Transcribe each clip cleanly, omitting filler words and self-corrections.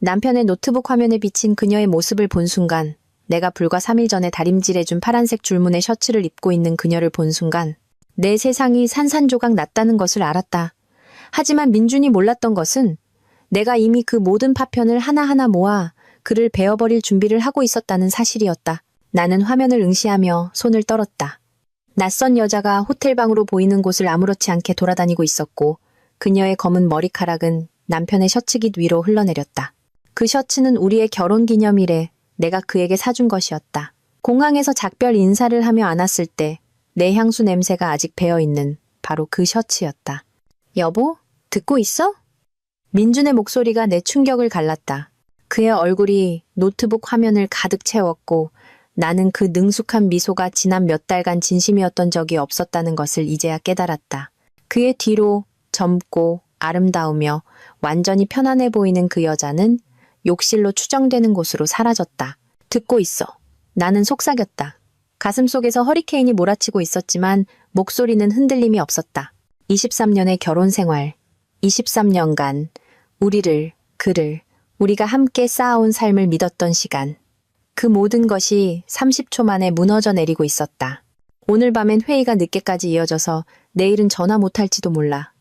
남편의 노트북 화면에 비친 그녀의 모습을 본 순간, 내가 불과 3일 전에 다림질해준 파란색 줄무늬 셔츠를 입고 있는 그녀를 본 순간 내 세상이 산산조각 났다는 것을 알았다. 하지만 민준이 몰랐던 것은 내가 이미 그 모든 파편을 하나하나 모아 그를 베어버릴 준비를 하고 있었다는 사실이었다. 나는 화면을 응시하며 손을 떨었다. 낯선 여자가 호텔방으로 보이는 곳을 아무렇지 않게 돌아다니고 있었고 그녀의 검은 머리카락은 남편의 셔츠깃 위로 흘러내렸다. 그 셔츠는 우리의 결혼기념일에 내가 그에게 사준 것이었다. 공항에서 작별 인사를 하며 안았을 때 내 향수 냄새가 아직 배어있는 바로 그 셔츠였다. 여보, 듣고 있어? 민준의 목소리가 내 충격을 갈랐다. 그의 얼굴이 노트북 화면을 가득 채웠고 나는 그 능숙한 미소가 지난 몇 달간 진심이었던 적이 없었다는 것을 이제야 깨달았다. 그의 뒤로 젊고 아름다우며 완전히 편안해 보이는 그 여자는 욕실로 추정되는 곳으로 사라졌다. 듣고 있어. 나는 속삭였다. 가슴속에서 허리케인이 몰아치고 있었지만 목소리는 흔들림이 없었다. 23년의 결혼 생활, 23년간 우리가 함께 쌓아온 삶을 믿었던 시간. 그 모든 것이 30초 만에 무너져 내리고 있었다. 오늘 밤엔 회의가 늦게까지 이어져서 내일은 전화 못할지도 몰라.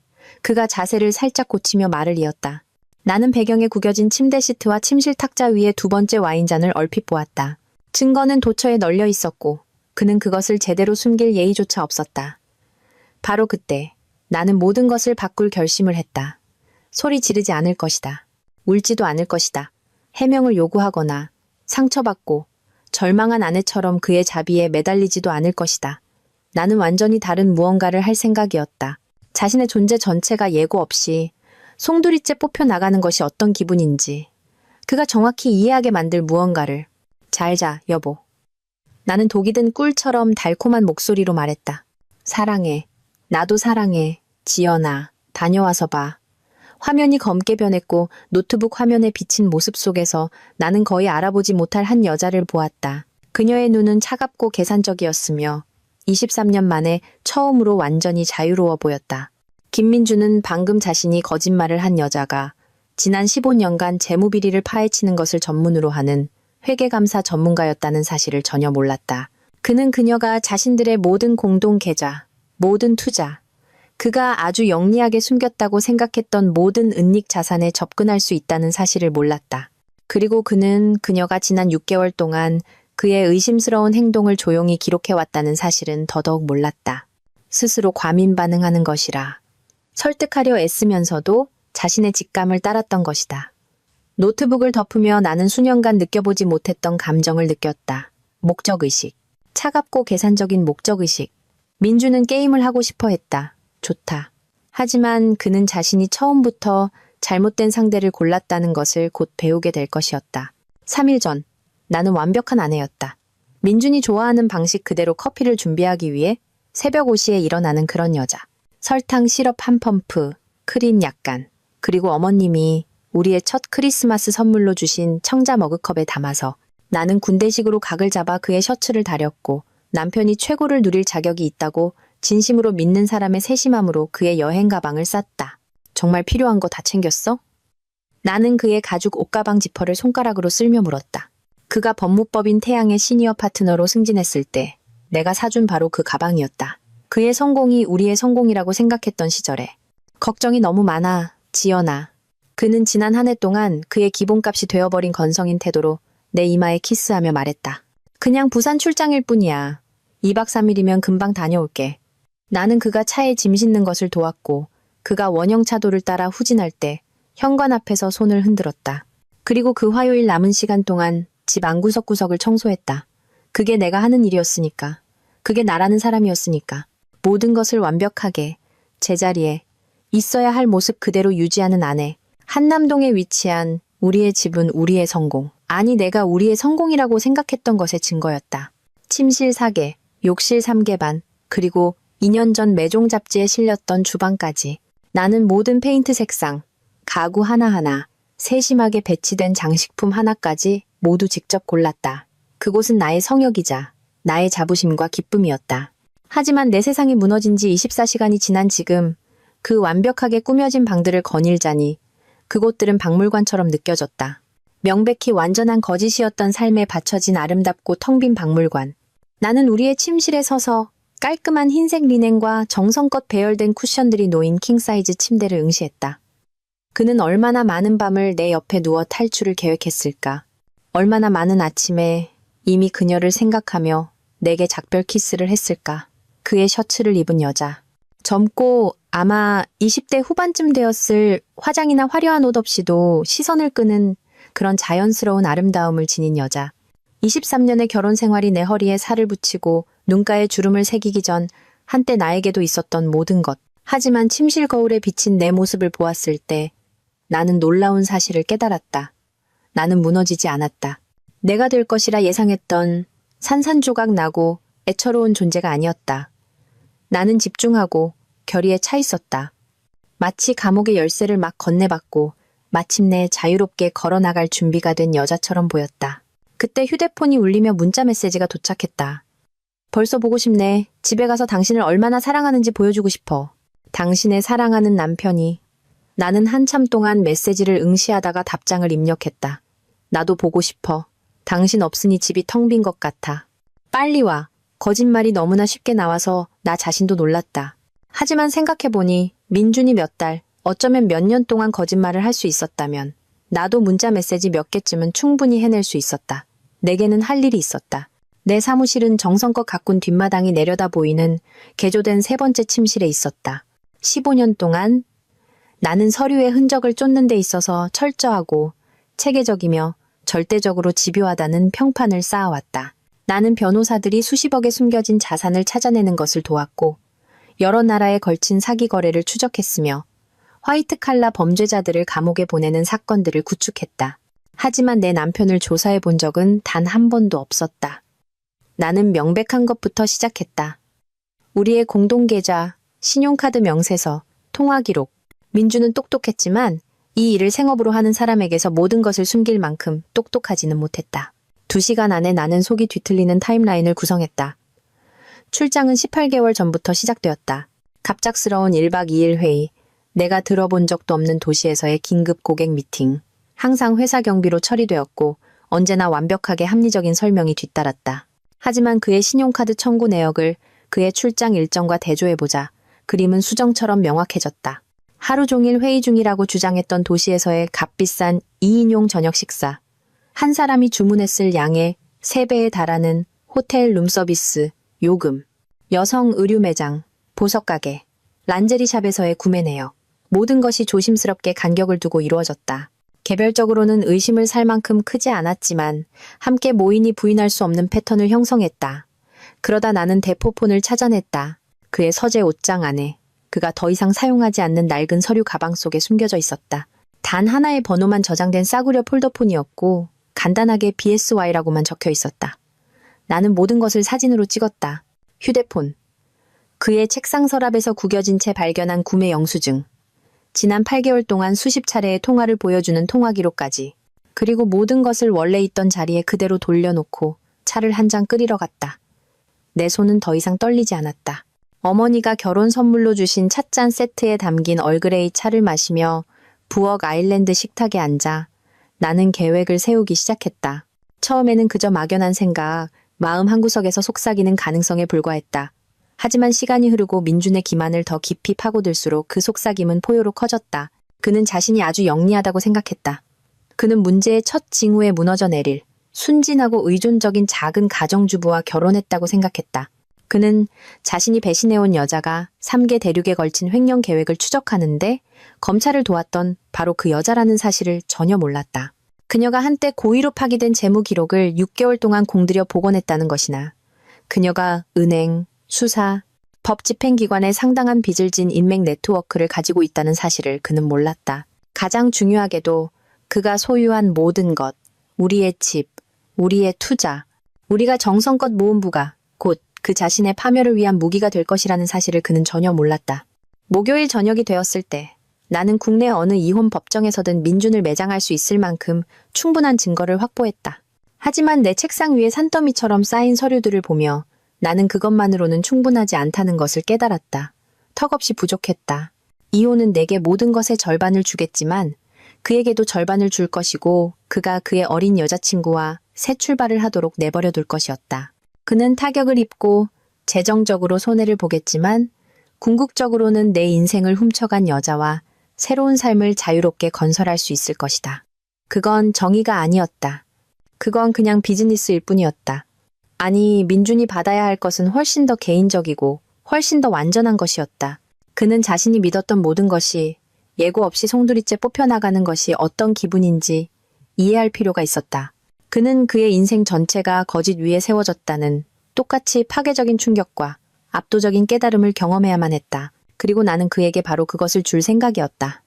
그가 자세를 살짝 고치며 말을 이었다. 나는 배경에 구겨진 침대 시트와 침실 탁자 위에 두 번째 와인잔을 얼핏 보았다. 증거는 도처에 널려 있었고 그는 그것을 제대로 숨길 예의조차 없었다. 바로 그때 나는 모든 것을 바꿀 결심을 했다. 소리 지르지 않을 것이다. 울지도 않을 것이다. 해명을 요구하거나 상처받고 절망한 아내처럼 그의 자비에 매달리지도 않을 것이다. 나는 완전히 다른 무언가를 할 생각이었다. 자신의 존재 전체가 예고 없이 송두리째 뽑혀 나가는 것이 어떤 기분인지, 그가 정확히 이해하게 만들 무언가를. 잘 자, 여보. 나는 독이 든 꿀처럼 달콤한 목소리로 말했다. 사랑해. 나도 사랑해. 지연아, 다녀와서 봐. 화면이 검게 변했고 노트북 화면에 비친 모습 속에서 나는 거의 알아보지 못할 한 여자를 보았다. 그녀의 눈은 차갑고 계산적이었으며 23년 만에 처음으로 완전히 자유로워 보였다. 김민주는 방금 자신이 거짓말을 한 여자가 지난 15년간 재무비리를 파헤치는 것을 전문으로 하는 회계감사 전문가였다는 사실을 전혀 몰랐다. 그는 그녀가 자신들의 모든 공동 계좌, 모든 투자, 그가 아주 영리하게 숨겼다고 생각했던 모든 은닉 자산에 접근할 수 있다는 사실을 몰랐다. 그리고 그는 그녀가 지난 6개월 동안 그의 의심스러운 행동을 조용히 기록해왔다는 사실은 더더욱 몰랐다. 스스로 과민 반응하는 것이라 설득하려 애쓰면서도 자신의 직감을 따랐던 것이다. 노트북을 덮으며 나는 수년간 느껴보지 못했던 감정을 느꼈다. 목적의식. 차갑고 계산적인 목적의식. 민주는 게임을 하고 싶어 했다. 좋다. 하지만 그는 자신이 처음부터 잘못된 상대를 골랐다는 것을 곧 배우게 될 것이었다. 3일 전, 나는 완벽한 아내였다. 민준이 좋아하는 방식 그대로 커피를 준비하기 위해 새벽 5시에 일어나는 그런 여자. 설탕 시럽 한 펌프, 크림 약간, 그리고 어머님이 우리의 첫 크리스마스 선물로 주신 청자 머그컵에 담아서 나는 군대식으로 각을 잡아 그의 셔츠를 다렸고 남편이 최고를 누릴 자격이 있다고 진심으로 믿는 사람의 세심함으로 그의 여행 가방을 쌌다. 정말 필요한 거 다 챙겼어? 나는 그의 가죽 옷가방 지퍼를 손가락으로 쓸며 물었다. 그가 법무법인 태양의 시니어 파트너로 승진했을 때 내가 사준 바로 그 가방이었다. 그의 성공이 우리의 성공이라고 생각했던 시절에. 걱정이 너무 많아, 지연아. 그는 지난 한 해 동안 그의 기본값이 되어버린 건성인 태도로 내 이마에 키스하며 말했다. 그냥 부산 출장일 뿐이야. 2박 3일이면 금방 다녀올게. 나는 그가 차에 짐 싣는 것을 도왔고 그가 원형차도를 따라 후진할 때 현관 앞에서 손을 흔들었다. 그리고 그 화요일 남은 시간 동안 집 안구석구석을 청소했다. 그게 내가 하는 일이었으니까. 그게 나라는 사람이었으니까. 모든 것을 완벽하게 제자리에 있어야 할 모습 그대로 유지하는 아내. 한남동에 위치한 우리의 집은 우리의 성공. 아니 내가 우리의 성공이라고 생각했던 것의 증거였다. 침실 4개, 욕실 3개 반, 그리고 2년 전 매종 잡지에 실렸던 주방까지. 나는 모든 페인트 색상, 가구 하나하나, 세심하게 배치된 장식품 하나까지 모두 직접 골랐다. 그곳은 나의 성역이자 나의 자부심과 기쁨이었다. 하지만 내 세상이 무너진 지 24시간이 지난 지금 그 완벽하게 꾸며진 방들을 거닐자니 그곳들은 박물관처럼 느껴졌다. 명백히 완전한 거짓이었던 삶에 받쳐진 아름답고 텅 빈 박물관. 나는 우리의 침실에 서서 깔끔한 흰색 리넨과 정성껏 배열된 쿠션들이 놓인 킹사이즈 침대를 응시했다. 그는 얼마나 많은 밤을 내 옆에 누워 탈출을 계획했을까. 얼마나 많은 아침에 이미 그녀를 생각하며 내게 작별 키스를 했을까. 그의 셔츠를 입은 여자. 젊고 아마 20대 후반쯤 되었을 화장이나 화려한 옷 없이도 시선을 끄는 그런 자연스러운 아름다움을 지닌 여자. 23년의 결혼 생활이 내 허리에 살을 붙이고 눈가에 주름을 새기기 전 한때 나에게도 있었던 모든 것. 하지만 침실 거울에 비친 내 모습을 보았을 때 나는 놀라운 사실을 깨달았다. 나는 무너지지 않았다. 내가 될 것이라 예상했던 산산조각 나고 애처로운 존재가 아니었다. 나는 집중하고 결의에 차 있었다. 마치 감옥의 열쇠를 막 건네받고 마침내 자유롭게 걸어나갈 준비가 된 여자처럼 보였다. 그때 휴대폰이 울리며 문자 메시지가 도착했다. 벌써 보고 싶네. 집에 가서 당신을 얼마나 사랑하는지 보여주고 싶어. 당신의 사랑하는 남편이. 나는 한참 동안 메시지를 응시하다가 답장을 입력했다. 나도 보고 싶어. 당신 없으니 집이 텅 빈 것 같아. 빨리 와. 거짓말이 너무나 쉽게 나와서 나 자신도 놀랐다. 하지만 생각해보니 민준이 몇 달, 어쩌면 몇 년 동안 거짓말을 할 수 있었다면 나도 문자 메시지 몇 개쯤은 충분히 해낼 수 있었다. 내게는 할 일이 있었다. 내 사무실은 정성껏 가꾼 뒷마당이 내려다 보이는 개조된 세 번째 침실에 있었다. 15년 동안 나는 서류의 흔적을 쫓는 데 있어서 철저하고 체계적이며 절대적으로 집요하다는 평판을 쌓아왔다. 나는 변호사들이 수십억에 숨겨진 자산을 찾아내는 것을 도왔고 여러 나라에 걸친 사기 거래를 추적했으며 화이트칼라 범죄자들을 감옥에 보내는 사건들을 구축했다. 하지만 내 남편을 조사해 본 적은 단 한 번도 없었다. 나는 명백한 것부터 시작했다. 우리의 공동계좌, 신용카드 명세서, 통화기록. 민주는 똑똑했지만 이 일을 생업으로 하는 사람에게서 모든 것을 숨길 만큼 똑똑하지는 못했다. 2시간 안에 나는 속이 뒤틀리는 타임라인을 구성했다. 출장은 18개월 전부터 시작되었다. 갑작스러운 1박 2일 회의, 내가 들어본 적도 없는 도시에서의 긴급 고객 미팅. 항상 회사 경비로 처리되었고 언제나 완벽하게 합리적인 설명이 뒤따랐다. 하지만 그의 신용카드 청구 내역을 그의 출장 일정과 대조해보자 그림은 수정처럼 명확해졌다. 하루 종일 회의 중이라고 주장했던 도시에서의 값비싼 2인용 저녁 식사. 한 사람이 주문했을 양의 3배에 달하는 호텔 룸서비스, 요금, 여성 의류 매장, 보석가게, 란제리샵에서의 구매 내역. 모든 것이 조심스럽게 간격을 두고 이루어졌다. 개별적으로는 의심을 살 만큼 크지 않았지만 함께 모인이 부인할 수 없는 패턴을 형성했다. 그러다 나는 대포폰을 찾아냈다. 그의 서재 옷장 안에 그가 더 이상 사용하지 않는 낡은 서류 가방 속에 숨겨져 있었다. 단 하나의 번호만 저장된 싸구려 폴더폰이었고 간단하게 BSY라고만 적혀 있었다. 나는 모든 것을 사진으로 찍었다. 휴대폰, 그의 책상 서랍에서 구겨진 채 발견한 구매 영수증, 지난 8개월 동안 수십 차례의 통화를 보여주는 통화기록까지. 그리고 모든 것을 원래 있던 자리에 그대로 돌려놓고 차를 한 잔 끓이러 갔다. 내 손은 더 이상 떨리지 않았다. 어머니가 결혼 선물로 주신 찻잔 세트에 담긴 얼그레이 차를 마시며 부엌 아일랜드 식탁에 앉아 나는 계획을 세우기 시작했다. 처음에는 그저 막연한 생각, 마음 한구석에서 속삭이는 가능성에 불과했다. 하지만 시간이 흐르고 민준의 기만을 더 깊이 파고들수록 그 속삭임은 포효로 커졌다. 그는 자신이 아주 영리하다고 생각했다. 그는 문제의 첫 징후에 무너져 내릴 순진하고 의존적인 작은 가정주부와 결혼했다고 생각했다. 그는 자신이 배신해온 여자가 3개 대륙에 걸친 횡령 계획을 추적하는데 검찰을 도왔던 바로 그 여자라는 사실을 전혀 몰랐다. 그녀가 한때 고의로 파기된 재무 기록을 6개월 동안 공들여 복원했다는 것이나 그녀가 은행, 수사, 법 집행기관에 상당한 빚을 진 인맥 네트워크를 가지고 있다는 사실을 그는 몰랐다. 가장 중요하게도 그가 소유한 모든 것, 우리의 집, 우리의 투자, 우리가 정성껏 모은 부가 곧 그 자신의 파멸을 위한 무기가 될 것이라는 사실을 그는 전혀 몰랐다. 목요일 저녁이 되었을 때 나는 국내 어느 이혼 법정에서든 민준을 매장할 수 있을 만큼 충분한 증거를 확보했다. 하지만 내 책상 위에 산더미처럼 쌓인 서류들을 보며 나는 그것만으로는 충분하지 않다는 것을 깨달았다. 턱없이 부족했다. 이혼은 내게 모든 것의 절반을 주겠지만 그에게도 절반을 줄 것이고 그가 그의 어린 여자친구와 새 출발을 하도록 내버려 둘 것이었다. 그는 타격을 입고 재정적으로 손해를 보겠지만 궁극적으로는 내 인생을 훔쳐간 여자와 새로운 삶을 자유롭게 건설할 수 있을 것이다. 그건 정의가 아니었다. 그건 그냥 비즈니스일 뿐이었다. 아니, 민준이 받아야 할 것은 훨씬 더 개인적이고 훨씬 더 완전한 것이었다. 그는 자신이 믿었던 모든 것이 예고 없이 송두리째 뽑혀나가는 것이 어떤 기분인지 이해할 필요가 있었다. 그는 그의 인생 전체가 거짓 위에 세워졌다는 똑같이 파괴적인 충격과 압도적인 깨달음을 경험해야만 했다. 그리고 나는 그에게 바로 그것을 줄 생각이었다.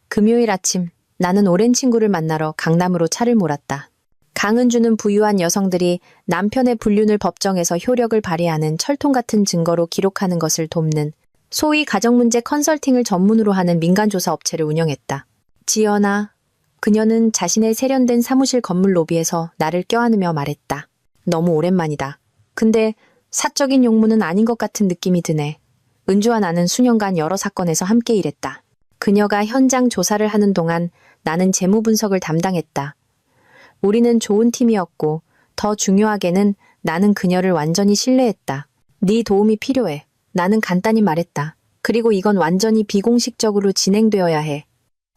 금요일 아침, 나는 오랜 친구를 만나러 강남으로 차를 몰았다. 강은주는 부유한 여성들이 남편의 불륜을 법정에서 효력을 발휘하는 철통 같은 증거로 기록하는 것을 돕는 소위 가정문제 컨설팅을 전문으로 하는 민간조사 업체를 운영했다. 지연아, 그녀는 자신의 세련된 사무실 건물 로비에서 나를 껴안으며 말했다. 너무 오랜만이다. 근데 사적인 용무는 아닌 것 같은 느낌이 드네. 은주와 나는 수년간 여러 사건에서 함께 일했다. 그녀가 현장 조사를 하는 동안 나는 재무 분석을 담당했다. 우리는 좋은 팀이었고 더 중요하게는 나는 그녀를 완전히 신뢰했다. 네 도움이 필요해. 나는 간단히 말했다. 그리고 이건 완전히 비공식적으로 진행되어야 해.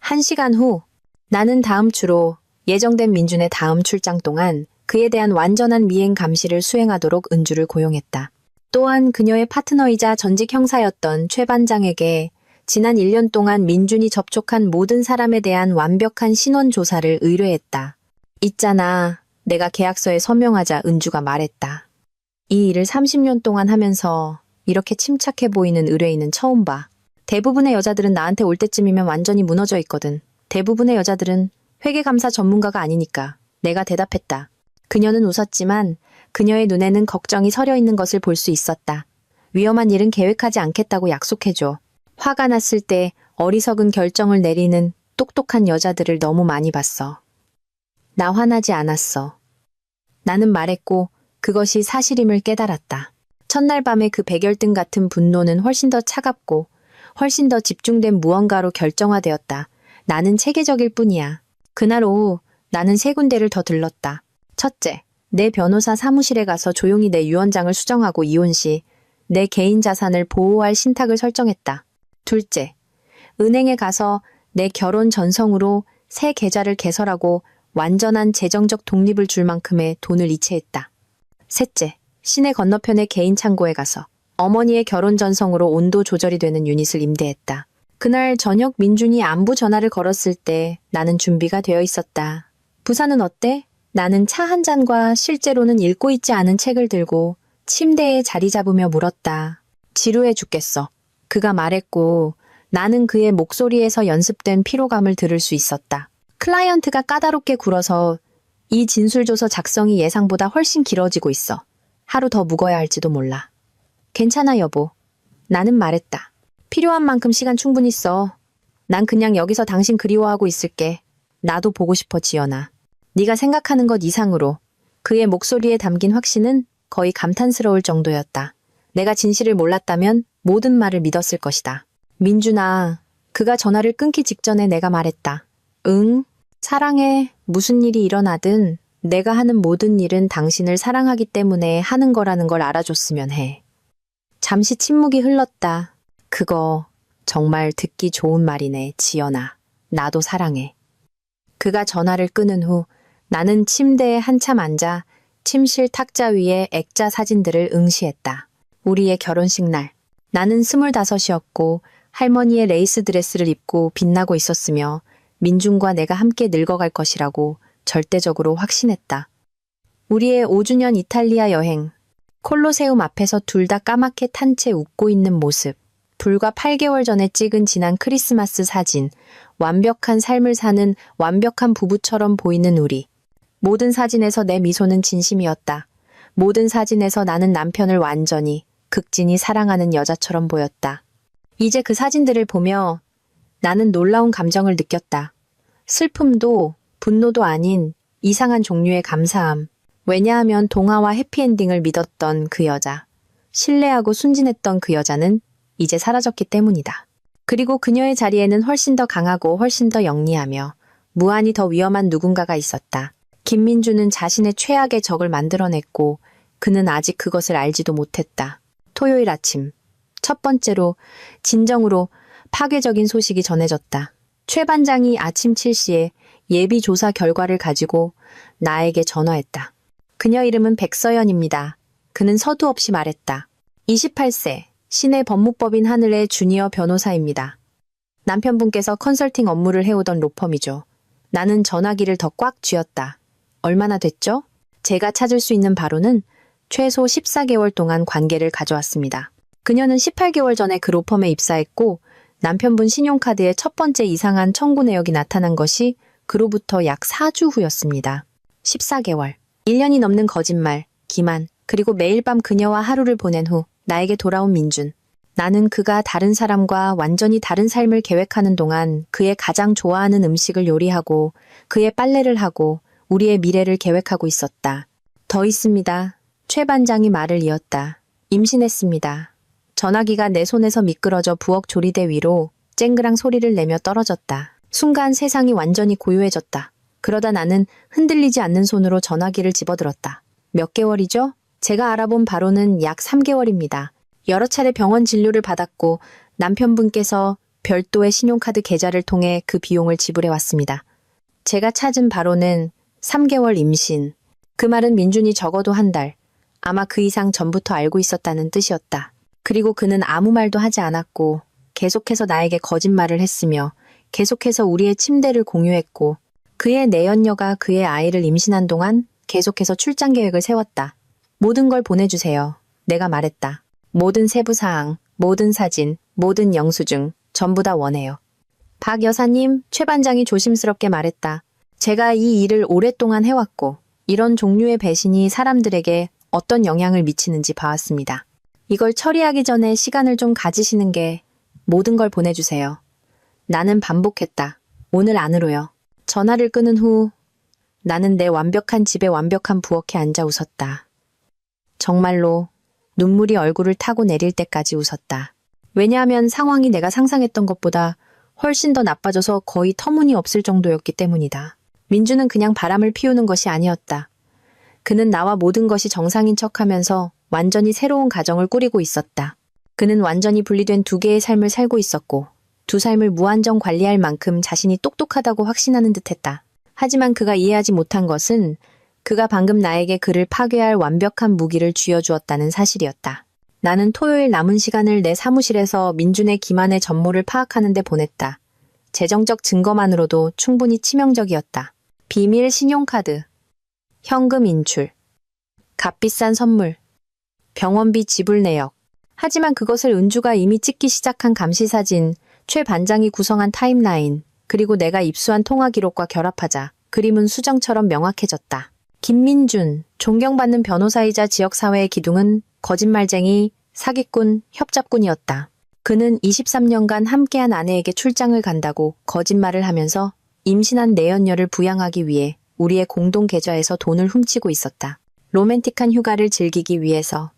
1시간 후 나는 다음 주로 예정된 민준의 다음 출장 동안 그에 대한 완전한 미행 감시를 수행하도록 은주를 고용했다. 또한 그녀의 파트너이자 전직 형사였던 최 반장에게 지난 1년 동안 민준이 접촉한 모든 사람에 대한 완벽한 신원 조사를 의뢰했다. 있잖아, 내가 계약서에 서명하자 은주가 말했다. 이 일을 30년 동안 하면서 이렇게 침착해 보이는 의뢰인은 처음 봐. 대부분의 여자들은 나한테 올 때쯤이면 완전히 무너져 있거든. 대부분의 여자들은 회계감사 전문가가 아니니까. 내가 대답했다. 그녀는 웃었지만 그녀의 눈에는 걱정이 서려 있는 것을 볼 수 있었다. 위험한 일은 계획하지 않겠다고 약속해줘. 화가 났을 때 어리석은 결정을 내리는 똑똑한 여자들을 너무 많이 봤어. 나 화나지 않았어. 나는 말했고 그것이 사실임을 깨달았다. 첫날 밤의 그 백열등 같은 분노는 훨씬 더 차갑고 훨씬 더 집중된 무언가로 결정화되었다. 나는 체계적일 뿐이야. 그날 오후 나는 3군데를 더 들렀다. 첫째, 내 변호사 사무실에 가서 조용히 내 유언장을 수정하고 이혼 시 내 개인 자산을 보호할 신탁을 설정했다. 둘째, 은행에 가서 내 결혼 전성으로 새 계좌를 개설하고 완전한 재정적 독립을 줄 만큼의 돈을 이체했다. 셋째, 시내 건너편의 개인 창고에 가서 어머니의 결혼 전성으로 온도 조절이 되는 유닛을 임대했다. 그날 저녁 민준이 안부 전화를 걸었을 때 나는 준비가 되어 있었다. 부산은 어때? 나는 차 한 잔과 실제로는 읽고 있지 않은 책을 들고 침대에 자리 잡으며 물었다. 지루해 죽겠어. 그가 말했고 나는 그의 목소리에서 연습된 피로감을 들을 수 있었다. 클라이언트가 까다롭게 굴어서 이 진술조서 작성이 예상보다 훨씬 길어지고 있어. 하루 더 묵어야 할지도 몰라. 괜찮아 여보. 나는 말했다. 필요한 만큼 시간 충분히 써. 난 그냥 여기서 당신 그리워하고 있을게. 나도 보고 싶어 지연아. 네가 생각하는 것 이상으로. 그의 목소리에 담긴 확신은 거의 감탄스러울 정도였다. 내가 진실을 몰랐다면 모든 말을 믿었을 것이다. 민준아, 그가 전화를 끊기 직전에 내가 말했다. 응, 사랑해. 무슨 일이 일어나든 내가 하는 모든 일은 당신을 사랑하기 때문에 하는 거라는 걸 알아줬으면 해. 잠시 침묵이 흘렀다. 그거 정말 듣기 좋은 말이네, 지연아. 나도 사랑해. 그가 전화를 끊은 후 나는 침대에 한참 앉아 침실 탁자 위에 액자 사진들을 응시했다. 우리의 결혼식 날. 나는 25이었고 할머니의 레이스 드레스를 입고 빛나고 있었으며 민준과 내가 함께 늙어갈 것이라고 절대적으로 확신했다. 우리의 5주년 이탈리아 여행. 콜로세움 앞에서 둘 다 까맣게 탄 채 웃고 있는 모습. 불과 8개월 전에 찍은 지난 크리스마스 사진. 완벽한 삶을 사는 완벽한 부부처럼 보이는 우리. 모든 사진에서 내 미소는 진심이었다. 모든 사진에서 나는 남편을 완전히, 극진히 사랑하는 여자처럼 보였다. 이제 그 사진들을 보며 나는 놀라운 감정을 느꼈다. 슬픔도 분노도 아닌 이상한 종류의 감사함. 왜냐하면 동화와 해피엔딩을 믿었던 그 여자, 신뢰하고 순진했던 그 여자는 이제 사라졌기 때문이다. 그리고 그녀의 자리에는 훨씬 더 강하고 훨씬 더 영리하며 무한히 더 위험한 누군가가 있었다. 김민주는 자신의 최악의 적을 만들어냈고 그는 아직 그것을 알지도 못했다. 토요일 아침, 첫 번째로 진정으로 파괴적인 소식이 전해졌다. 최 반장이 아침 7시에 예비 조사 결과를 가지고 나에게 전화했다. 그녀 이름은 백서연입니다. 그는 서두 없이 말했다. 28세, 시내 법무법인 하늘의 주니어 변호사입니다. 남편분께서 컨설팅 업무를 해오던 로펌이죠. 나는 전화기를 더 꽉 쥐었다. 얼마나 됐죠? 제가 찾을 수 있는 바로는 최소 14개월 동안 관계를 가져왔습니다. 그녀는 18개월 전에 그 로펌에 입사했고 남편분 신용카드에 첫 번째 이상한 청구 내역이 나타난 것이 그로부터 약 4주 후였습니다. 14개월. 1년이 넘는 거짓말, 기만, 그리고 매일 밤 그녀와 하루를 보낸 후 나에게 돌아온 민준. 나는 그가 다른 사람과 완전히 다른 삶을 계획하는 동안 그의 가장 좋아하는 음식을 요리하고 그의 빨래를 하고 우리의 미래를 계획하고 있었다. 더 있습니다. 최 반장이 말을 이었다. 임신했습니다. 전화기가 내 손에서 미끄러져 부엌 조리대 위로 쨍그랑 소리를 내며 떨어졌다. 순간 세상이 완전히 고요해졌다. 그러다 나는 흔들리지 않는 손으로 전화기를 집어들었다. 몇 개월이죠? 제가 알아본 바로는 약 3개월입니다. 여러 차례 병원 진료를 받았고 남편분께서 별도의 신용카드 계좌를 통해 그 비용을 지불해 왔습니다. 제가 찾은 바로는 3개월 임신. 그 말은 민준이 적어도 한 달, 아마 그 이상 전부터 알고 있었다는 뜻이었다. 그리고 그는 아무 말도 하지 않았고 계속해서 나에게 거짓말을 했으며 계속해서 우리의 침대를 공유했고 그의 내연녀가 그의 아이를 임신한 동안 계속해서 출장 계획을 세웠다. 모든 걸 보내주세요. 내가 말했다. 모든 세부사항, 모든 사진, 모든 영수증 전부 다 원해요. 박 여사님, 최 반장이 조심스럽게 말했다. 제가 이 일을 오랫동안 해왔고 이런 종류의 배신이 사람들에게 어떤 영향을 미치는지 봐왔습니다. 이걸 처리하기 전에 시간을 좀 가지시는 게 모든 걸 보내주세요. 나는 반복했다. 오늘 안으로요. 전화를 끊은 후 나는 내 완벽한 집에 완벽한 부엌에 앉아 웃었다. 정말로 눈물이 얼굴을 타고 내릴 때까지 웃었다. 왜냐하면 상황이 내가 상상했던 것보다 훨씬 더 나빠져서 거의 터무니없을 정도였기 때문이다. 민주는 그냥 바람을 피우는 것이 아니었다. 그는 나와 모든 것이 정상인 척하면서 완전히 새로운 가정을 꾸리고 있었다. 그는 완전히 분리된 두 개의 삶을 살고 있었고 두 삶을 무한정 관리할 만큼 자신이 똑똑하다고 확신하는 듯했다. 하지만 그가 이해하지 못한 것은 그가 방금 나에게 그를 파괴할 완벽한 무기를 쥐어주었다는 사실이었다. 나는 토요일 남은 시간을 내 사무실에서 민준의 기만의 전모를 파악하는 데 보냈다. 재정적 증거만으로도 충분히 치명적이었다. 비밀 신용카드, 현금 인출, 값비싼 선물, 병원비 지불 내역. 하지만 그것을 은주가 이미 찍기 시작한 감시사진, 최 반장이 구성한 타임라인, 그리고 내가 입수한 통화 기록과 결합하자 그림은 수정처럼 명확해졌다. 김민준, 존경받는 변호사이자 지역사회의 기둥은 거짓말쟁이, 사기꾼, 협잡꾼이었다. 그는 23년간 함께한 아내에게 출장을 간다고 거짓말을 하면서 임신한 내연녀를 부양하기 위해 우리의 공동 계좌에서 돈을 훔치고 있었다. 로맨틱한 휴가를 즐기기 위해서.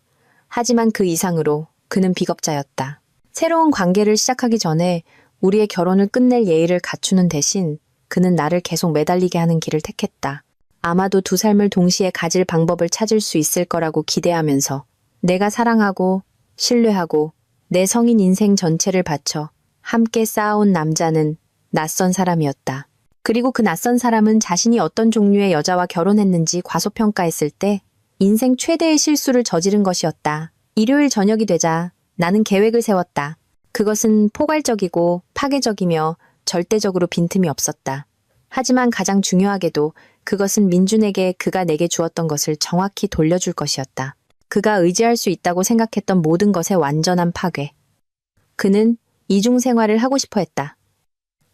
하지만 그 이상으로 그는 비겁자였다. 새로운 관계를 시작하기 전에 우리의 결혼을 끝낼 예의를 갖추는 대신 그는 나를 계속 매달리게 하는 길을 택했다. 아마도 두 삶을 동시에 가질 방법을 찾을 수 있을 거라고 기대하면서 내가 사랑하고 신뢰하고 내 성인 인생 전체를 바쳐 함께 쌓아온 남자는 낯선 사람이었다. 그리고 그 낯선 사람은 자신이 어떤 종류의 여자와 결혼했는지 과소평가했을 때 인생 최대의 실수를 저지른 것이었다. 일요일 저녁이 되자 나는 계획을 세웠다. 그것은 포괄적이고 파괴적이며 절대적으로 빈틈이 없었다. 하지만 가장 중요하게도 그것은 민준에게 그가 내게 주었던 것을 정확히 돌려줄 것이었다. 그가 의지할 수 있다고 생각했던 모든 것의 완전한 파괴. 그는 이중 생활을 하고 싶어 했다.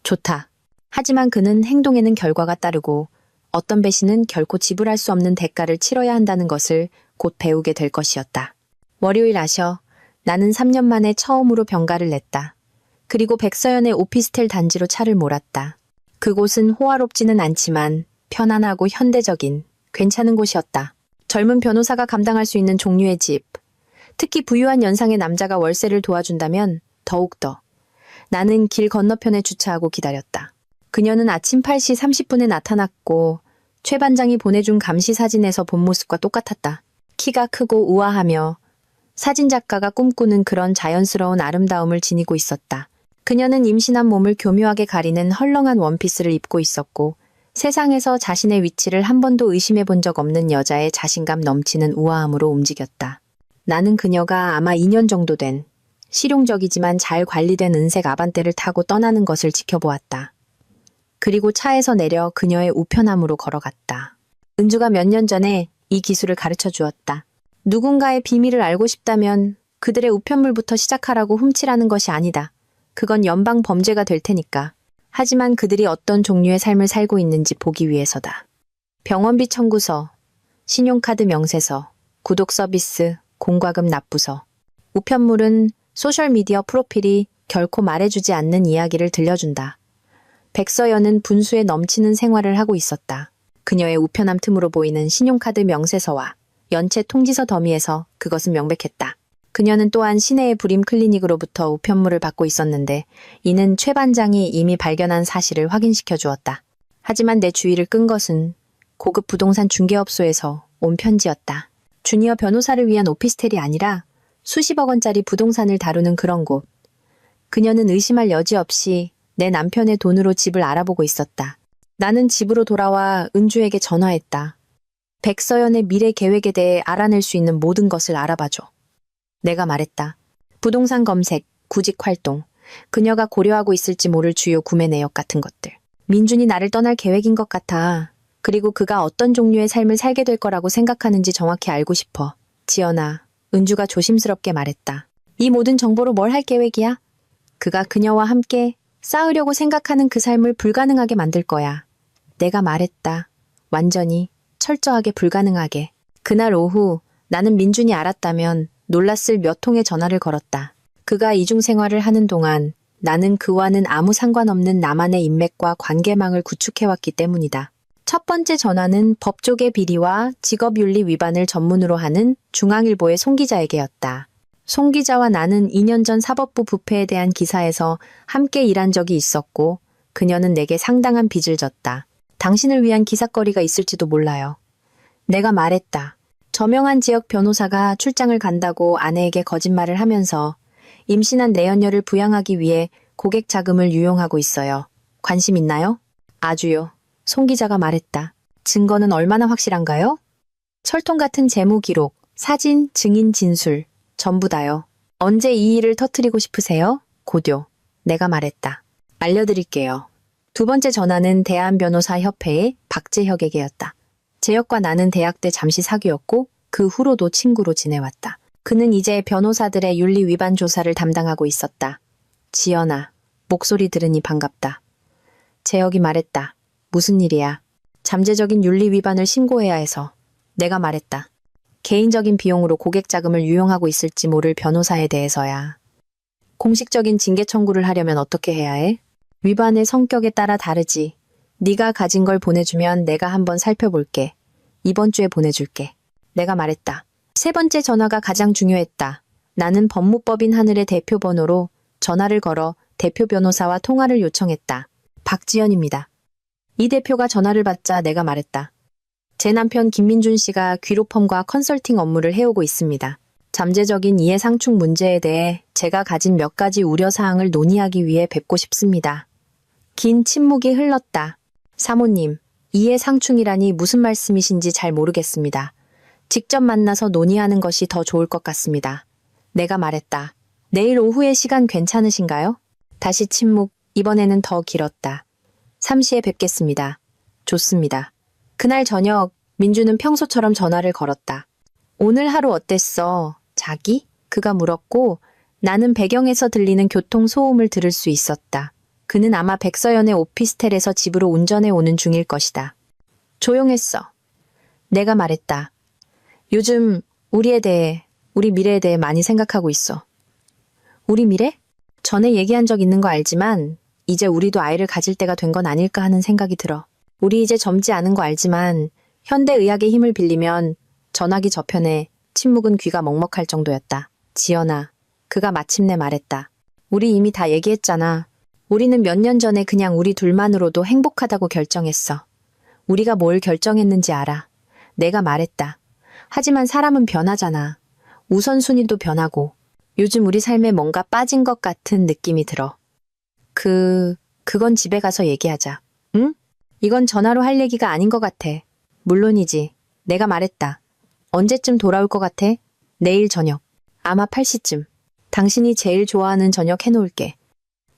좋다. 하지만 그는 행동에는 결과가 따르고 어떤 배신은 결코 지불할 수 없는 대가를 치러야 한다는 것을 곧 배우게 될 것이었다. 월요일 아셔. 나는 3년 만에 처음으로 병가를 냈다. 그리고 백서연의 오피스텔 단지로 차를 몰았다. 그곳은 호화롭지는 않지만 편안하고 현대적인 괜찮은 곳이었다. 젊은 변호사가 감당할 수 있는 종류의 집. 특히 부유한 연상의 남자가 월세를 도와준다면 더욱더. 나는 길 건너편에 주차하고 기다렸다. 그녀는 아침 8시 30분에 나타났고 최 반장이 보내준 감시 사진에서 본 모습과 똑같았다. 키가 크고 우아하며 사진작가가 꿈꾸는 그런 자연스러운 아름다움을 지니고 있었다. 그녀는 임신한 몸을 교묘하게 가리는 헐렁한 원피스를 입고 있었고 세상에서 자신의 위치를 한 번도 의심해 본 적 없는 여자의 자신감 넘치는 우아함으로 움직였다. 나는 그녀가 아마 2년 정도 된 실용적이지만 잘 관리된 은색 아반떼를 타고 떠나는 것을 지켜보았다. 그리고 차에서 내려 그녀의 우편함으로 걸어갔다. 은주가 몇 년 전에 이 기술을 가르쳐 주었다. 누군가의 비밀을 알고 싶다면 그들의 우편물부터 시작하라고 훔치라는 것이 아니다. 그건 연방 범죄가 될 테니까. 하지만 그들이 어떤 종류의 삶을 살고 있는지 보기 위해서다. 병원비 청구서, 신용카드 명세서, 구독 서비스, 공과금 납부서. 우편물은 소셜미디어 프로필이 결코 말해주지 않는 이야기를 들려준다. 백서연은 분수에 넘치는 생활을 하고 있었다. 그녀의 우편함 틈으로 보이는 신용카드 명세서와 연체 통지서 더미에서 그것은 명백했다. 그녀는 또한 시내의 불임 클리닉으로부터 우편물을 받고 있었는데 이는 최 반장이 이미 발견한 사실을 확인시켜 주었다. 하지만 내 주의를 끈 것은 고급 부동산 중개업소에서 온 편지였다. 주니어 변호사를 위한 오피스텔이 아니라 수십억 원짜리 부동산을 다루는 그런 곳. 그녀는 의심할 여지 없이 내 남편의 돈으로 집을 알아보고 있었다. 나는 집으로 돌아와 은주에게 전화했다. 백서연의 미래 계획에 대해 알아낼 수 있는 모든 것을 알아봐줘. 내가 말했다. 부동산 검색, 구직 활동, 그녀가 고려하고 있을지 모를 주요 구매 내역 같은 것들. 민준이 나를 떠날 계획인 것 같아. 그리고 그가 어떤 종류의 삶을 살게 될 거라고 생각하는지 정확히 알고 싶어. 지연아, 은주가 조심스럽게 말했다. 이 모든 정보로 뭘 할 계획이야? 그가 그녀와 함께 싸우려고 생각하는 그 삶을 불가능하게 만들 거야. 내가 말했다. 완전히, 철저하게 불가능하게. 그날 오후 나는 민준이 알았다면 놀랐을 몇 통의 전화를 걸었다. 그가 이중 생활을 하는 동안 나는 그와는 아무 상관없는 나만의 인맥과 관계망을 구축해왔기 때문이다. 첫 번째 전화는 법조계 비리와 직업윤리 위반을 전문으로 하는 중앙일보의 송 기자에게였다. 송 기자와 나는 2년 전 사법부 부패에 대한 기사에서 함께 일한 적이 있었고 그녀는 내게 상당한 빚을 졌다. 당신을 위한 기사거리가 있을지도 몰라요. 내가 말했다. 저명한 지역 변호사가 출장을 간다고 아내에게 거짓말을 하면서 임신한 내연녀를 부양하기 위해 고객 자금을 유용하고 있어요. 관심 있나요? 아주요. 송 기자가 말했다. 증거는 얼마나 확실한가요? 철통 같은 재무 기록, 사진, 증인 진술, 전부 다요. 언제 이 일을 터뜨리고 싶으세요? 고교. 내가 말했다. 알려드릴게요. 두 번째 전화는 대한변호사협회의 박재혁에게였다. 재혁과 나는 대학 때 잠시 사귀었고 그 후로도 친구로 지내왔다. 그는 이제 변호사들의 윤리 위반 조사를 담당하고 있었다. 지연아, 목소리 들으니 반갑다. 재혁이 말했다. 무슨 일이야? 잠재적인 윤리 위반을 신고해야 해서. 내가 말했다. 개인적인 비용으로 고객 자금을 유용하고 있을지 모를 변호사에 대해서야. 공식적인 징계 청구를 하려면 어떻게 해야 해? 위반의 성격에 따라 다르지. 네가 가진 걸 보내주면 내가 한번 살펴볼게. 이번 주에 보내줄게. 내가 말했다. 세 번째 전화가 가장 중요했다. 나는 법무법인 하늘의 대표 번호로 전화를 걸어 대표 변호사와 통화를 요청했다. 박지연입니다. 이 대표가 전화를 받자 내가 말했다. 제 남편 김민준 씨가 귀로펌과 컨설팅 업무를 해오고 있습니다. 잠재적인 이해상충 문제에 대해 제가 가진 몇 가지 우려사항을 논의하기 위해 뵙고 싶습니다. 긴 침묵이 흘렀다. 사모님, 이해상충이라니 무슨 말씀이신지 잘 모르겠습니다. 직접 만나서 논의하는 것이 더 좋을 것 같습니다. 내가 말했다. 내일 오후에 시간 괜찮으신가요? 다시 침묵, 이번에는 더 길었다. 3시에 뵙겠습니다. 좋습니다. 그날 저녁 민주는 평소처럼 전화를 걸었다. 오늘 하루 어땠어? 자기? 그가 물었고 나는 배경에서 들리는 교통소음을 들을 수 있었다. 그는 아마 백서연의 오피스텔에서 집으로 운전해 오는 중일 것이다. 조용했어. 내가 말했다. 요즘 우리에 대해, 우리 미래에 대해 많이 생각하고 있어. 우리 미래? 전에 얘기한 적 있는 거 알지만 이제 우리도 아이를 가질 때가 된 건 아닐까 하는 생각이 들어. 우리 이제 젊지 않은 거 알지만 현대의학의 힘을 빌리면 전화기 저편에 침묵은 귀가 먹먹할 정도였다. 지연아, 그가 마침내 말했다. 우리 이미 다 얘기했잖아. 우리는 몇 년 전에 그냥 우리 둘만으로도 행복하다고 결정했어. 우리가 뭘 결정했는지 알아. 내가 말했다. 하지만 사람은 변하잖아. 우선순위도 변하고 요즘 우리 삶에 뭔가 빠진 것 같은 느낌이 들어. 그건 집에 가서 얘기하자. 응? 이건 전화로 할 얘기가 아닌 것 같아. 물론이지. 내가 말했다. 언제쯤 돌아올 것 같아? 내일 저녁. 아마 8시쯤. 당신이 제일 좋아하는 저녁 해놓을게.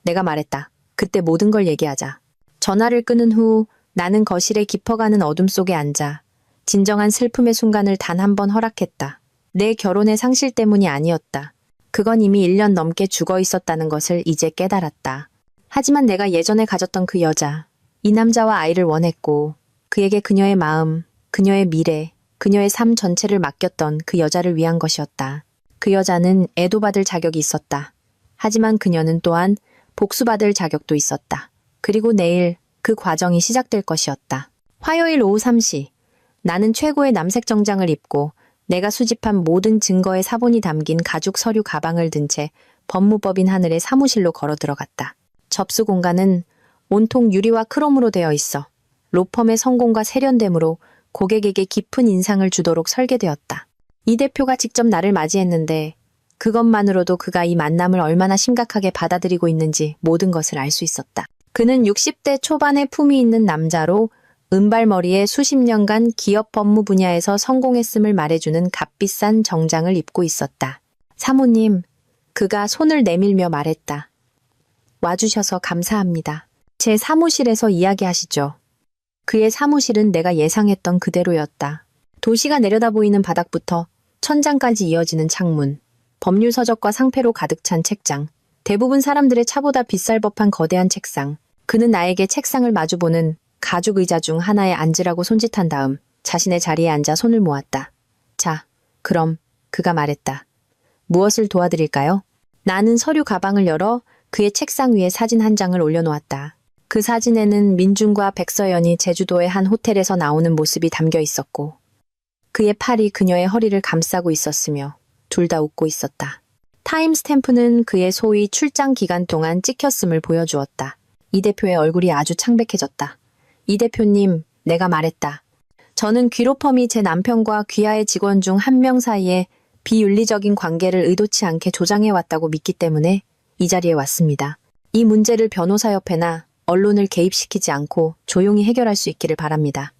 내가 말했다. 그때 모든 걸 얘기하자. 전화를 끊은 후 나는 거실에 깊어가는 어둠 속에 앉아 진정한 슬픔의 순간을 단 한 번 허락했다. 내 결혼의 상실 때문이 아니었다. 그건 이미 1년 넘게 죽어 있었다는 것을 이제 깨달았다. 하지만 내가 예전에 가졌던 그 여자, 이 남자와 아이를 원했고 그에게 그녀의 마음, 그녀의 미래, 그녀의 삶 전체를 맡겼던 그 여자를 위한 것이었다. 그 여자는 애도받을 자격이 있었다. 하지만 그녀는 또한 복수받을 자격도 있었다. 그리고 내일 그 과정이 시작될 것이었다. 화요일 오후 3시, 나는 최고의 남색 정장을 입고 내가 수집한 모든 증거의 사본이 담긴 가죽 서류 가방을 든 채 법무법인 하늘의 사무실로 걸어 들어갔다. 접수 공간은 온통 유리와 크롬으로 되어 있어 로펌의 성공과 세련됨으로 고객에게 깊은 인상을 주도록 설계되었다. 이 대표가 직접 나를 맞이했는데 그것만으로도 그가 이 만남을 얼마나 심각하게 받아들이고 있는지 모든 것을 알 수 있었다. 그는 60대 초반의 품위 있는 남자로 은발머리에 수십 년간 기업 법무 분야에서 성공했음을 말해주는 값비싼 정장을 입고 있었다. 사모님, 그가 손을 내밀며 말했다. 와주셔서 감사합니다. 제 사무실에서 이야기하시죠. 그의 사무실은 내가 예상했던 그대로였다. 도시가 내려다보이는 바닥부터 천장까지 이어지는 창문, 법률 서적과 상패로 가득 찬 책장, 대부분 사람들의 차보다 비쌀 법한 거대한 책상. 그는 나에게 책상을 마주보는 가죽 의자 중 하나에 앉으라고 손짓한 다음 자신의 자리에 앉아 손을 모았다. 자, 그럼 그가 말했다. 무엇을 도와드릴까요? 나는 서류 가방을 열어 그의 책상 위에 사진 한 장을 올려놓았다. 그 사진에는 민준과 백서연이 제주도의 한 호텔에서 나오는 모습이 담겨 있었고 그의 팔이 그녀의 허리를 감싸고 있었으며 둘 다 웃고 있었다. 타임스탬프는 그의 소위 출장 기간 동안 찍혔음을 보여주었다. 이 대표의 얼굴이 아주 창백해졌다. 이 대표님, 내가 말했다. 저는 귀로펌이 제 남편과 귀하의 직원 중 한 명 사이에 비윤리적인 관계를 의도치 않게 조장해왔다고 믿기 때문에 이 자리에 왔습니다. 이 문제를 변호사협회나 언론을 개입시키지 않고 조용히 해결할 수 있기를 바랍니다.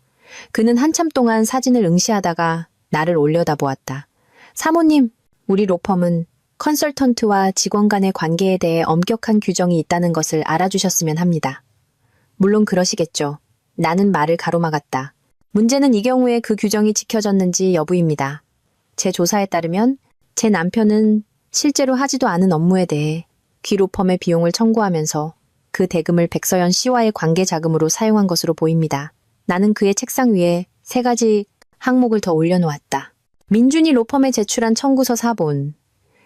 그는 한참 동안 사진을 응시하다가 나를 올려다보았다. 사모님, 우리 로펌은 컨설턴트와 직원 간의 관계에 대해 엄격한 규정이 있다는 것을 알아주셨으면 합니다. 물론 그러시겠죠. 나는 말을 가로막았다. 문제는 이 경우에 그 규정이 지켜졌는지 여부입니다. 제 조사에 따르면 제 남편은 실제로 하지도 않은 업무에 대해 귀로펌의 비용을 청구하면서 그 대금을 백서연 씨와의 관계 자금으로 사용한 것으로 보입니다. 나는 그의 책상 위에 3가지 항목을 더 올려놓았다. 민준이 로펌에 제출한 청구서 사본,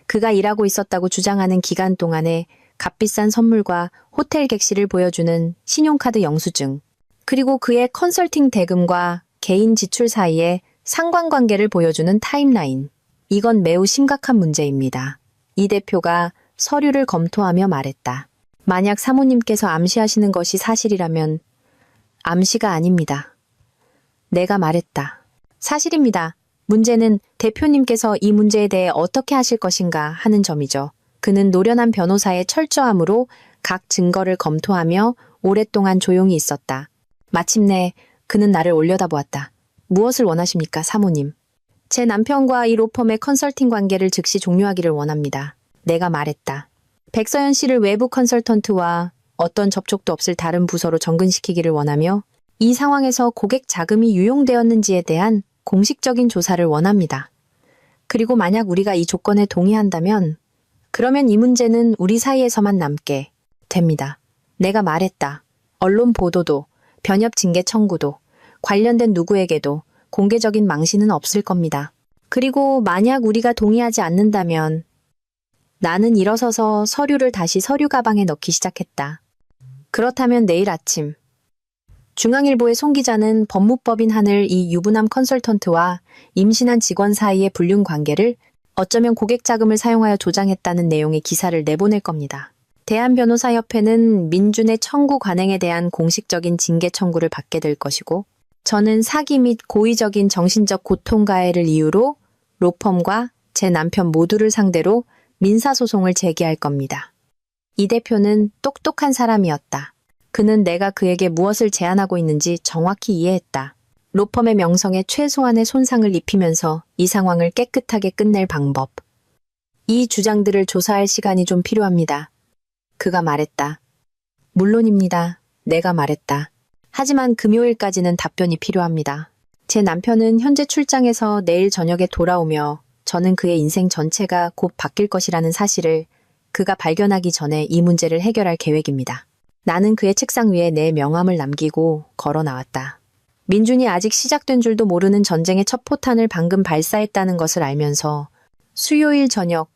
그가 일하고 있었다고 주장하는 기간 동안의 값비싼 선물과 호텔 객실을 보여주는 신용카드 영수증, 그리고 그의 컨설팅 대금과 개인 지출 사이의 상관관계를 보여주는 타임라인. 이건 매우 심각한 문제입니다. 이 대표가 서류를 검토하며 말했다. 만약 사모님께서 암시하시는 것이 사실이라면 암시가 아닙니다. 내가 말했다. 사실입니다. 문제는 대표님께서 이 문제에 대해 어떻게 하실 것인가 하는 점이죠. 그는 노련한 변호사의 철저함으로 각 증거를 검토하며 오랫동안 조용히 있었다. 마침내 그는 나를 올려다보았다. 무엇을 원하십니까, 사모님? 제 남편과 이 로펌의 컨설팅 관계를 즉시 종료하기를 원합니다. 내가 말했다. 백서연 씨를 외부 컨설턴트와 어떤 접촉도 없을 다른 부서로 전근시키기를 원하며 이 상황에서 고객 자금이 유용되었는지에 대한 공식적인 조사를 원합니다. 그리고 만약 우리가 이 조건에 동의한다면 그러면 이 문제는 우리 사이에서만 남게 됩니다. 내가 말했다. 언론 보도도, 변협 징계 청구도, 관련된 누구에게도 공개적인 망신은 없을 겁니다. 그리고 만약 우리가 동의하지 않는다면 나는 일어서서 서류를 다시 서류 가방에 넣기 시작했다. 그렇다면 내일 아침 중앙일보의 송 기자는 법무법인 하늘 이 유부남 컨설턴트와 임신한 직원 사이의 불륜 관계를 어쩌면 고객 자금을 사용하여 조장했다는 내용의 기사를 내보낼 겁니다. 대한변호사협회는 민준의 청구 관행에 대한 공식적인 징계 청구를 받게 될 것이고, 저는 사기 및 고의적인 정신적 고통가해를 이유로 로펌과 제 남편 모두를 상대로 민사소송을 제기할 겁니다. 이 대표는 똑똑한 사람이었다. 그는 내가 그에게 무엇을 제안하고 있는지 정확히 이해했다. 로펌의 명성에 최소한의 손상을 입히면서 이 상황을 깨끗하게 끝낼 방법. 이 주장들을 조사할 시간이 좀 필요합니다. 그가 말했다. 물론입니다. 내가 말했다. 하지만 금요일까지는 답변이 필요합니다. 제 남편은 현재 출장에서 내일 저녁에 돌아오며 저는 그의 인생 전체가 곧 바뀔 것이라는 사실을 그가 발견하기 전에 이 문제를 해결할 계획입니다. 나는 그의 책상 위에 내 명함을 남기고 걸어 나왔다. 민준이 아직 시작된 줄도 모르는 전쟁의 첫 포탄을 방금 발사했다는 것을 알면서 수요일 저녁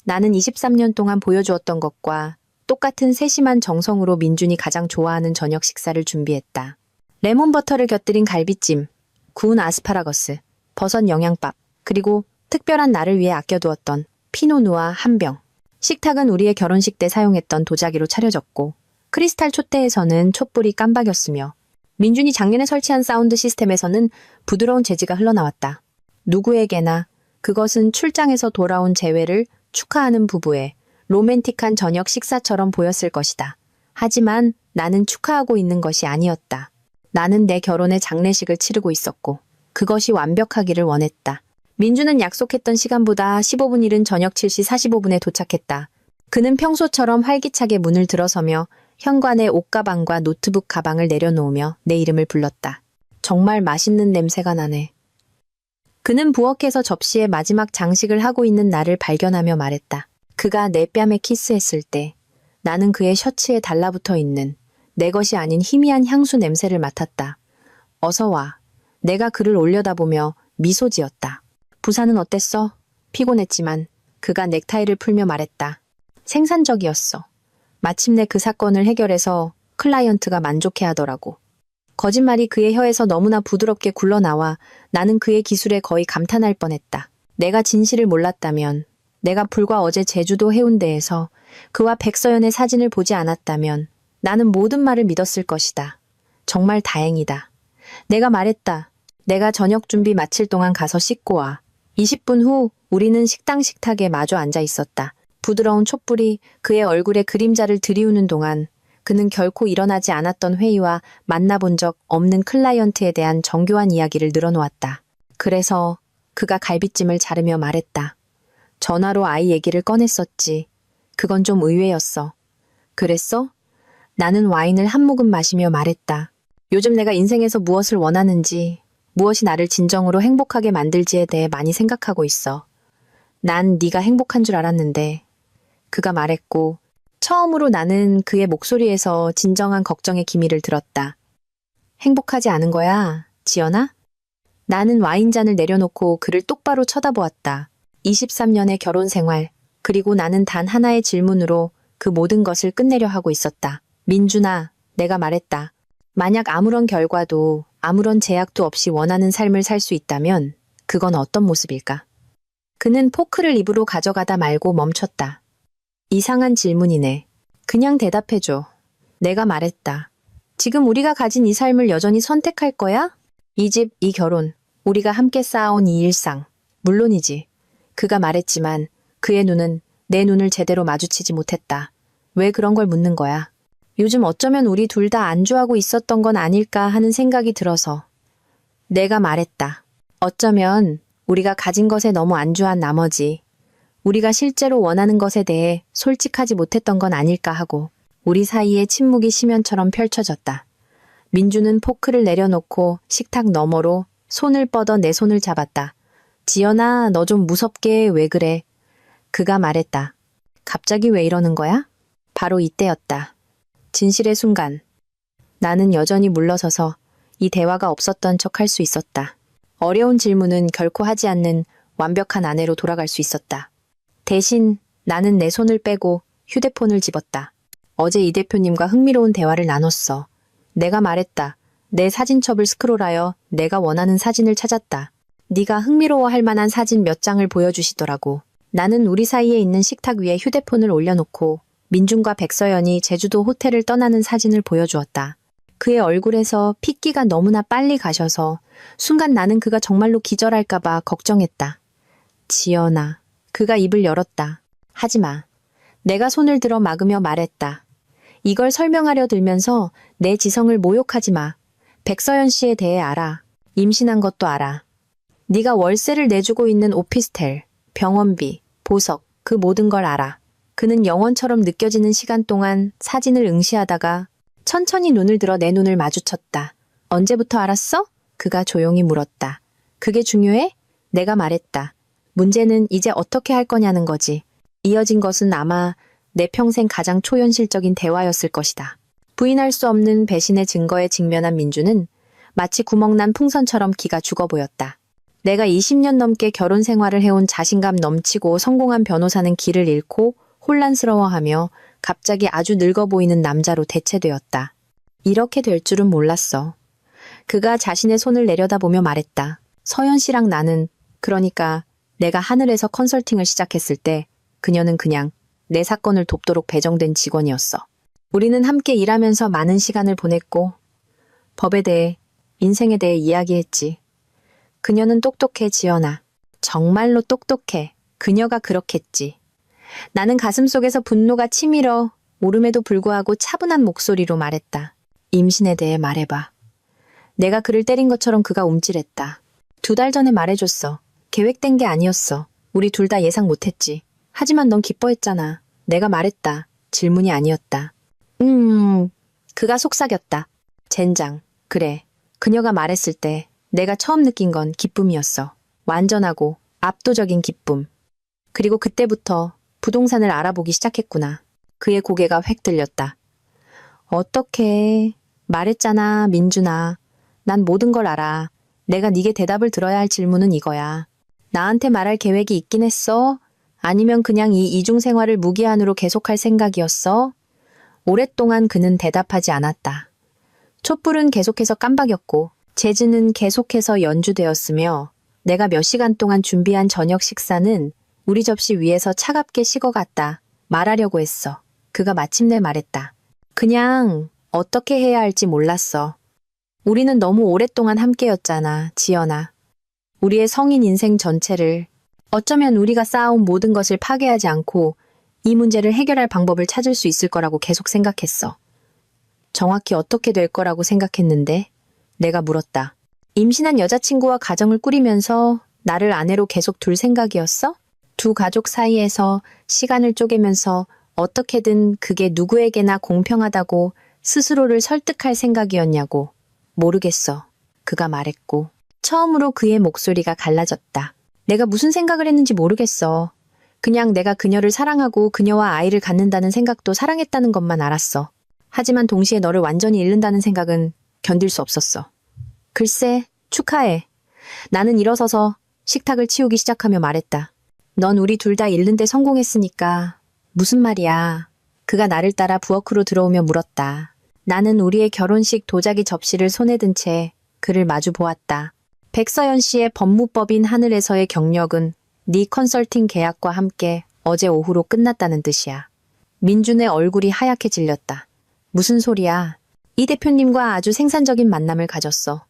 나는 23년 동안 보여주었던 것과 똑같은 세심한 정성으로 민준이 가장 좋아하는 저녁 식사를 준비했다. 레몬버터를 곁들인 갈비찜, 구운 아스파라거스, 버섯 영양밥, 그리고 특별한 날을 위해 아껴두었던 피노누아 한 병. 식탁은 우리의 결혼식 때 사용했던 도자기로 차려졌고 크리스탈 촛대에서는 촛불이 깜박였으며 민준이 작년에 설치한 사운드 시스템에서는 부드러운 재즈가 흘러나왔다. 누구에게나 그것은 출장에서 돌아온 재회를 축하하는 부부의 로맨틱한 저녁 식사처럼 보였을 것이다. 하지만 나는 축하하고 있는 것이 아니었다. 나는 내 결혼의 장례식을 치르고 있었고 그것이 완벽하기를 원했다. 민주는 약속했던 시간보다 15분 이른 저녁 7시 45분에 도착했다. 그는 평소처럼 활기차게 문을 들어서며 현관에 옷가방과 노트북 가방을 내려놓으며 내 이름을 불렀다. 정말 맛있는 냄새가 나네. 그는 부엌에서 접시에 마지막 장식을 하고 있는 나를 발견하며 말했다. 그가 내 뺨에 키스했을 때 나는 그의 셔츠에 달라붙어 있는 내 것이 아닌 희미한 향수 냄새를 맡았다. 어서 와. 내가 그를 올려다보며 미소 지었다. 부산은 어땠어? 피곤했지만 그가 넥타이를 풀며 말했다. 생산적이었어. 마침내 그 사건을 해결해서 클라이언트가 만족해하더라고. 거짓말이 그의 혀에서 너무나 부드럽게 굴러나와 나는 그의 기술에 거의 감탄할 뻔했다. 내가 진실을 몰랐다면, 내가 불과 어제 제주도 해운대에서 그와 백서연의 사진을 보지 않았다면 나는 모든 말을 믿었을 것이다. 정말 다행이다. 내가 말했다. 내가 저녁 준비 마칠 동안 가서 씻고 와. 20분 후 우리는 식당 식탁에 마주 앉아 있었다. 부드러운 촛불이 그의 얼굴에 그림자를 들이우는 동안 그는 결코 일어나지 않았던 회의와 만나본 적 없는 클라이언트에 대한 정교한 이야기를 늘어놓았다. 그래서 그가 갈비찜을 자르며 말했다. 전화로 아이 얘기를 꺼냈었지. 그건 좀 의외였어. 그랬어? 나는 와인을 한 모금 마시며 말했다. 요즘 내가 인생에서 무엇을 원하는지, 무엇이 나를 진정으로 행복하게 만들지에 대해 많이 생각하고 있어. 난 네가 행복한 줄 알았는데. 그가 말했고 처음으로 나는 그의 목소리에서 진정한 걱정의 기미를 들었다. 행복하지 않은 거야, 지연아? 나는 와인잔을 내려놓고 그를 똑바로 쳐다보았다. 23년의 결혼 생활, 그리고 나는 단 하나의 질문으로 그 모든 것을 끝내려 하고 있었다. 민준아, 내가 말했다. 만약 아무런 결과도 아무런 제약도 없이 원하는 삶을 살 수 있다면 그건 어떤 모습일까? 그는 포크를 입으로 가져가다 말고 멈췄다. 이상한 질문이네. 그냥 대답해줘. 내가 말했다. 지금 우리가 가진 이 삶을 여전히 선택할 거야? 이 집, 이 결혼, 우리가 함께 쌓아온 이 일상. 물론이지. 그가 말했지만 그의 눈은 내 눈을 제대로 마주치지 못했다. 왜 그런 걸 묻는 거야? 요즘 어쩌면 우리 둘 다 안주하고 있었던 건 아닐까 하는 생각이 들어서. 내가 말했다. 어쩌면 우리가 가진 것에 너무 안주한 나머지 우리가 실제로 원하는 것에 대해 솔직하지 못했던 건 아닐까 하고 우리 사이에 침묵이 심연처럼 펼쳐졌다. 민주는 포크를 내려놓고 식탁 너머로 손을 뻗어 내 손을 잡았다. 지연아, 너 좀 무섭게 왜 그래? 그가 말했다. 갑자기 왜 이러는 거야? 바로 이때였다. 진실의 순간. 나는 여전히 물러서서 이 대화가 없었던 척 할 수 있었다. 어려운 질문은 결코 하지 않는 완벽한 아내로 돌아갈 수 있었다. 대신 나는 내 손을 빼고 휴대폰을 집었다. 어제 이 대표님과 흥미로운 대화를 나눴어. 내가 말했다. 내 사진첩을 스크롤하여 내가 원하는 사진을 찾았다. 네가 흥미로워할 만한 사진 몇 장을 보여주시더라고. 나는 우리 사이에 있는 식탁 위에 휴대폰을 올려놓고 민준과 백서연이 제주도 호텔을 떠나는 사진을 보여주었다. 그의 얼굴에서 핏기가 너무나 빨리 가셔서 순간 나는 그가 정말로 기절할까봐 걱정했다. 지연아, 그가 입을 열었다. 하지마. 내가 손을 들어 막으며 말했다. 이걸 설명하려 들면서 내 지성을 모욕하지 마. 백서연 씨에 대해 알아. 임신한 것도 알아. 네가 월세를 내주고 있는 오피스텔, 병원비, 보석, 그 모든 걸 알아. 그는 영원처럼 느껴지는 시간 동안 사진을 응시하다가 천천히 눈을 들어 내 눈을 마주쳤다. 언제부터 알았어? 그가 조용히 물었다. 그게 중요해? 내가 말했다. 문제는 이제 어떻게 할 거냐는 거지. 이어진 것은 아마 내 평생 가장 초현실적인 대화였을 것이다. 부인할 수 없는 배신의 증거에 직면한 민주는 마치 구멍난 풍선처럼 기가 죽어 보였다. 내가 20년 넘게 결혼 생활을 해온 자신감 넘치고 성공한 변호사는 길을 잃고 혼란스러워하며 갑자기 아주 늙어 보이는 남자로 대체되었다. 이렇게 될 줄은 몰랐어. 그가 자신의 손을 내려다보며 말했다. 서연 씨랑 나는, 그러니까 내가 하늘에서 컨설팅을 시작했을 때 그녀는 그냥 내 사건을 돕도록 배정된 직원이었어. 우리는 함께 일하면서 많은 시간을 보냈고 법에 대해, 인생에 대해 이야기했지. 그녀는 똑똑해, 지연아. 정말로 똑똑해. 그녀가 그렇겠지. 나는 가슴속에서 분노가 치밀어 오름에도 불구하고 차분한 목소리로 말했다. 임신에 대해 말해봐. 내가 그를 때린 것처럼 그가 움찔했다. 2달 전에 말해줬어. 계획된 게 아니었어. 우리 둘 다 예상 못했지. 하지만 넌 기뻐했잖아. 내가 말했다. 질문이 아니었다. 그가 속삭였다. 젠장. 그래. 그녀가 말했을 때 내가 처음 느낀 건 기쁨이었어. 완전하고 압도적인 기쁨. 그리고 그때부터 부동산을 알아보기 시작했구나. 그의 고개가 획 들렸다. 어떡해. 말했잖아, 민준아. 난 모든 걸 알아. 내가 네게 대답을 들어야 할 질문은 이거야. 나한테 말할 계획이 있긴 했어? 아니면 그냥 이 이중 생활을 무기한으로 계속할 생각이었어? 오랫동안 그는 대답하지 않았다. 촛불은 계속해서 깜박였고 재즈는 계속해서 연주되었으며 내가 몇 시간 동안 준비한 저녁 식사는 우리 접시 위에서 차갑게 식어갔다. 말하려고 했어. 그가 마침내 말했다. 그냥 어떻게 해야 할지 몰랐어. 우리는 너무 오랫동안 함께였잖아, 지연아. 우리의 성인 인생 전체를, 어쩌면 우리가 쌓아온 모든 것을 파괴하지 않고 이 문제를 해결할 방법을 찾을 수 있을 거라고 계속 생각했어. 정확히 어떻게 될 거라고 생각했는데 내가 물었다. 임신한 여자친구와 가정을 꾸리면서 나를 아내로 계속 둘 생각이었어? 두 가족 사이에서 시간을 쪼개면서 어떻게든 그게 누구에게나 공평하다고 스스로를 설득할 생각이었냐고. 모르겠어. 그가 말했고 처음으로 그의 목소리가 갈라졌다. 내가 무슨 생각을 했는지 모르겠어. 그냥 내가 그녀를 사랑하고 그녀와 아이를 갖는다는 생각도 사랑했다는 것만 알았어. 하지만 동시에 너를 완전히 잃는다는 생각은 견딜 수 없었어. 글쎄, 축하해. 나는 일어서서 식탁을 치우기 시작하며 말했다. 넌 우리 둘 다 잃는 데 성공했으니까. 무슨 말이야. 그가 나를 따라 부엌으로 들어오며 물었다. 나는 우리의 결혼식 도자기 접시를 손에 든 채 그를 마주 보았다. 백서연 씨의 법무법인 하늘에서의 경력은 네 컨설팅 계약과 함께 어제 오후로 끝났다는 뜻이야. 민준의 얼굴이 하얗게 질렸다. 무슨 소리야. 이 대표님과 아주 생산적인 만남을 가졌어.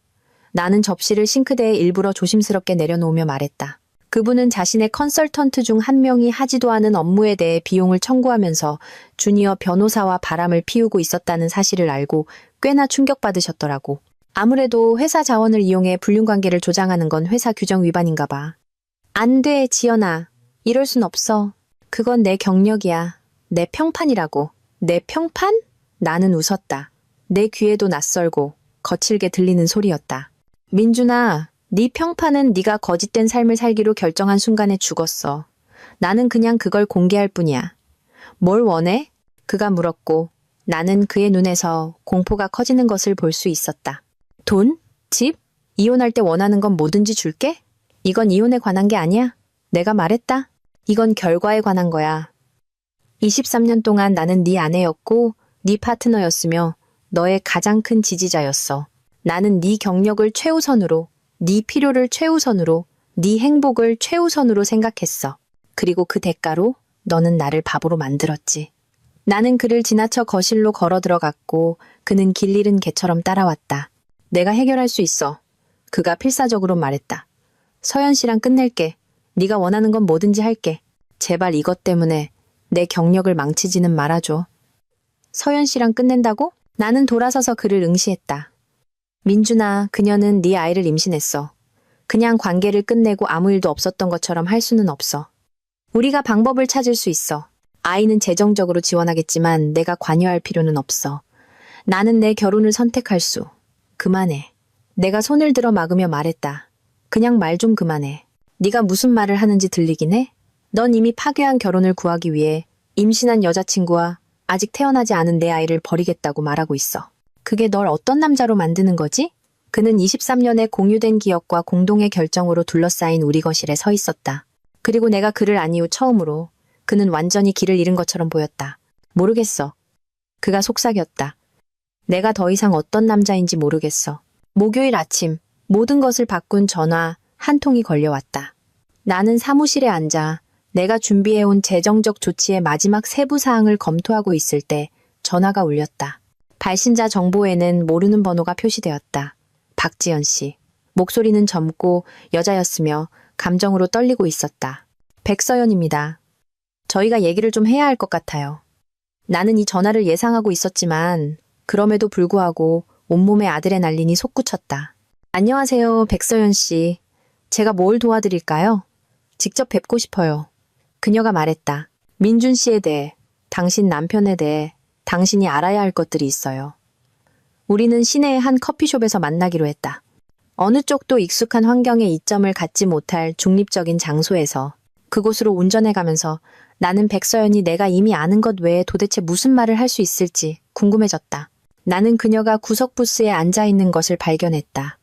나는 접시를 싱크대에 일부러 조심스럽게 내려놓으며 말했다. 그분은 자신의 컨설턴트 중 한 명이 하지도 않은 업무에 대해 비용을 청구하면서 주니어 변호사와 바람을 피우고 있었다는 사실을 알고 꽤나 충격받으셨더라고. 아무래도 회사 자원을 이용해 불륜관계를 조장하는 건 회사 규정 위반인가 봐. 안 돼, 지연아. 이럴 순 없어. 그건 내 경력이야. 내 평판이라고. 내 평판? 나는 웃었다. 내 귀에도 낯설고 거칠게 들리는 소리였다. 민준아, 네 평판은 네가 거짓된 삶을 살기로 결정한 순간에 죽었어. 나는 그냥 그걸 공개할 뿐이야. 뭘 원해? 그가 물었고 나는 그의 눈에서 공포가 커지는 것을 볼 수 있었다. 돈? 집? 이혼할 때 원하는 건 뭐든지 줄게? 이건 이혼에 관한 게 아니야. 내가 말했다. 이건 결과에 관한 거야. 23년 동안 나는 네 아내였고 네 파트너였으며 너의 가장 큰 지지자였어. 나는 네 경력을 최우선으로, 네 필요를 최우선으로, 네 행복을 최우선으로 생각했어. 그리고 그 대가로 너는 나를 바보로 만들었지. 나는 그를 지나쳐 거실로 걸어 들어갔고 그는 길 잃은 개처럼 따라왔다. 내가 해결할 수 있어. 그가 필사적으로 말했다. 서연 씨랑 끝낼게. 네가 원하는 건 뭐든지 할게. 제발 이것 때문에 내 경력을 망치지는 말아줘. 서연 씨랑 끝낸다고? 나는 돌아서서 그를 응시했다. 민준아, 그녀는 네 아이를 임신했어. 그냥 관계를 끝내고 아무 일도 없었던 것처럼 할 수는 없어. 우리가 방법을 찾을 수 있어. 아이는 재정적으로 지원하겠지만 내가 관여할 필요는 없어. 나는 내 결혼을 선택할 수. 그만해. 내가 손을 들어 막으며 말했다. 그냥 말 좀 그만해. 네가 무슨 말을 하는지 들리긴 해? 넌 이미 파괴한 결혼을 구하기 위해 임신한 여자친구와 아직 태어나지 않은 내 아이를 버리겠다고 말하고 있어. 그게 널 어떤 남자로 만드는 거지? 그는 23년의 공유된 기억과 공동의 결정으로 둘러싸인 우리 거실에 서 있었다. 그리고 내가 그를 안 이후 처음으로 그는 완전히 길을 잃은 것처럼 보였다. 모르겠어. 그가 속삭였다. 내가 더 이상 어떤 남자인지 모르겠어. 목요일 아침 모든 것을 바꾼 전화 한 통이 걸려왔다. 나는 사무실에 앉아 내가 준비해온 재정적 조치의 마지막 세부 사항을 검토하고 있을 때 전화가 울렸다. 발신자 정보에는 모르는 번호가 표시되었다. 박지연 씨. 목소리는 젊고 여자였으며 감정으로 떨리고 있었다. 백서연입니다. 저희가 얘기를 좀 해야 할 것 같아요. 나는 이 전화를 예상하고 있었지만 그럼에도 불구하고 온몸에 아드레날린이 솟구쳤다. 안녕하세요, 백서연 씨. 제가 뭘 도와드릴까요? 직접 뵙고 싶어요. 그녀가 말했다. 민준 씨에 대해, 당신 남편에 대해 당신이 알아야 할 것들이 있어요. 우리는 시내의 한 커피숍에서 만나기로 했다. 어느 쪽도 익숙한 환경에 이점을 갖지 못할 중립적인 장소에서 그곳으로 운전해 가면서 나는 백서연이 내가 이미 아는 것 외에 도대체 무슨 말을 할 수 있을지 궁금해졌다. 나는 그녀가 구석 부스에 앉아 있는 것을 발견했다.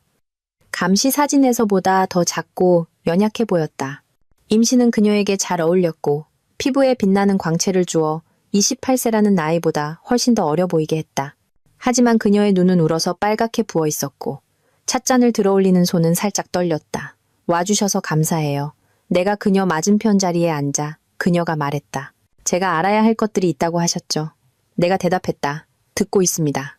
감시 사진에서보다 더 작고 연약해 보였다. 임신은 그녀에게 잘 어울렸고 피부에 빛나는 광채를 주어 28세라는 나이보다 훨씬 더 어려 보이게 했다. 하지만 그녀의 눈은 울어서 빨갛게 부어 있었고 찻잔을 들어올리는 손은 살짝 떨렸다. 와주셔서 감사해요. 내가 그녀 맞은편 자리에 앉아 그녀가 말했다. 제가 알아야 할 것들이 있다고 하셨죠. 내가 대답했다. 듣고 있습니다.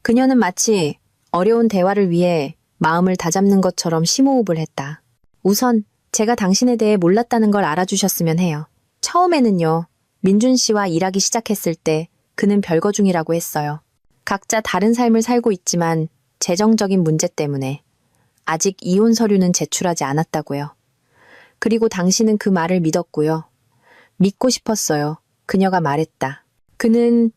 그녀는 마치 어려운 대화를 위해 마음을 다잡는 것처럼 심호흡을 했다. 우선 제가 당신에 대해 몰랐다는 걸 알아주셨으면 해요. 처음에는요. 민준 씨와 일하기 시작했을 때 그는 별거 중이라고 했어요. 각자 다른 삶을 살고 있지만 재정적인 문제 때문에 아직 이혼 서류는 제출하지 않았다고요. 그리고 당신은 그 말을 믿었고요. 믿고 싶었어요. 그녀가 말했다. 그는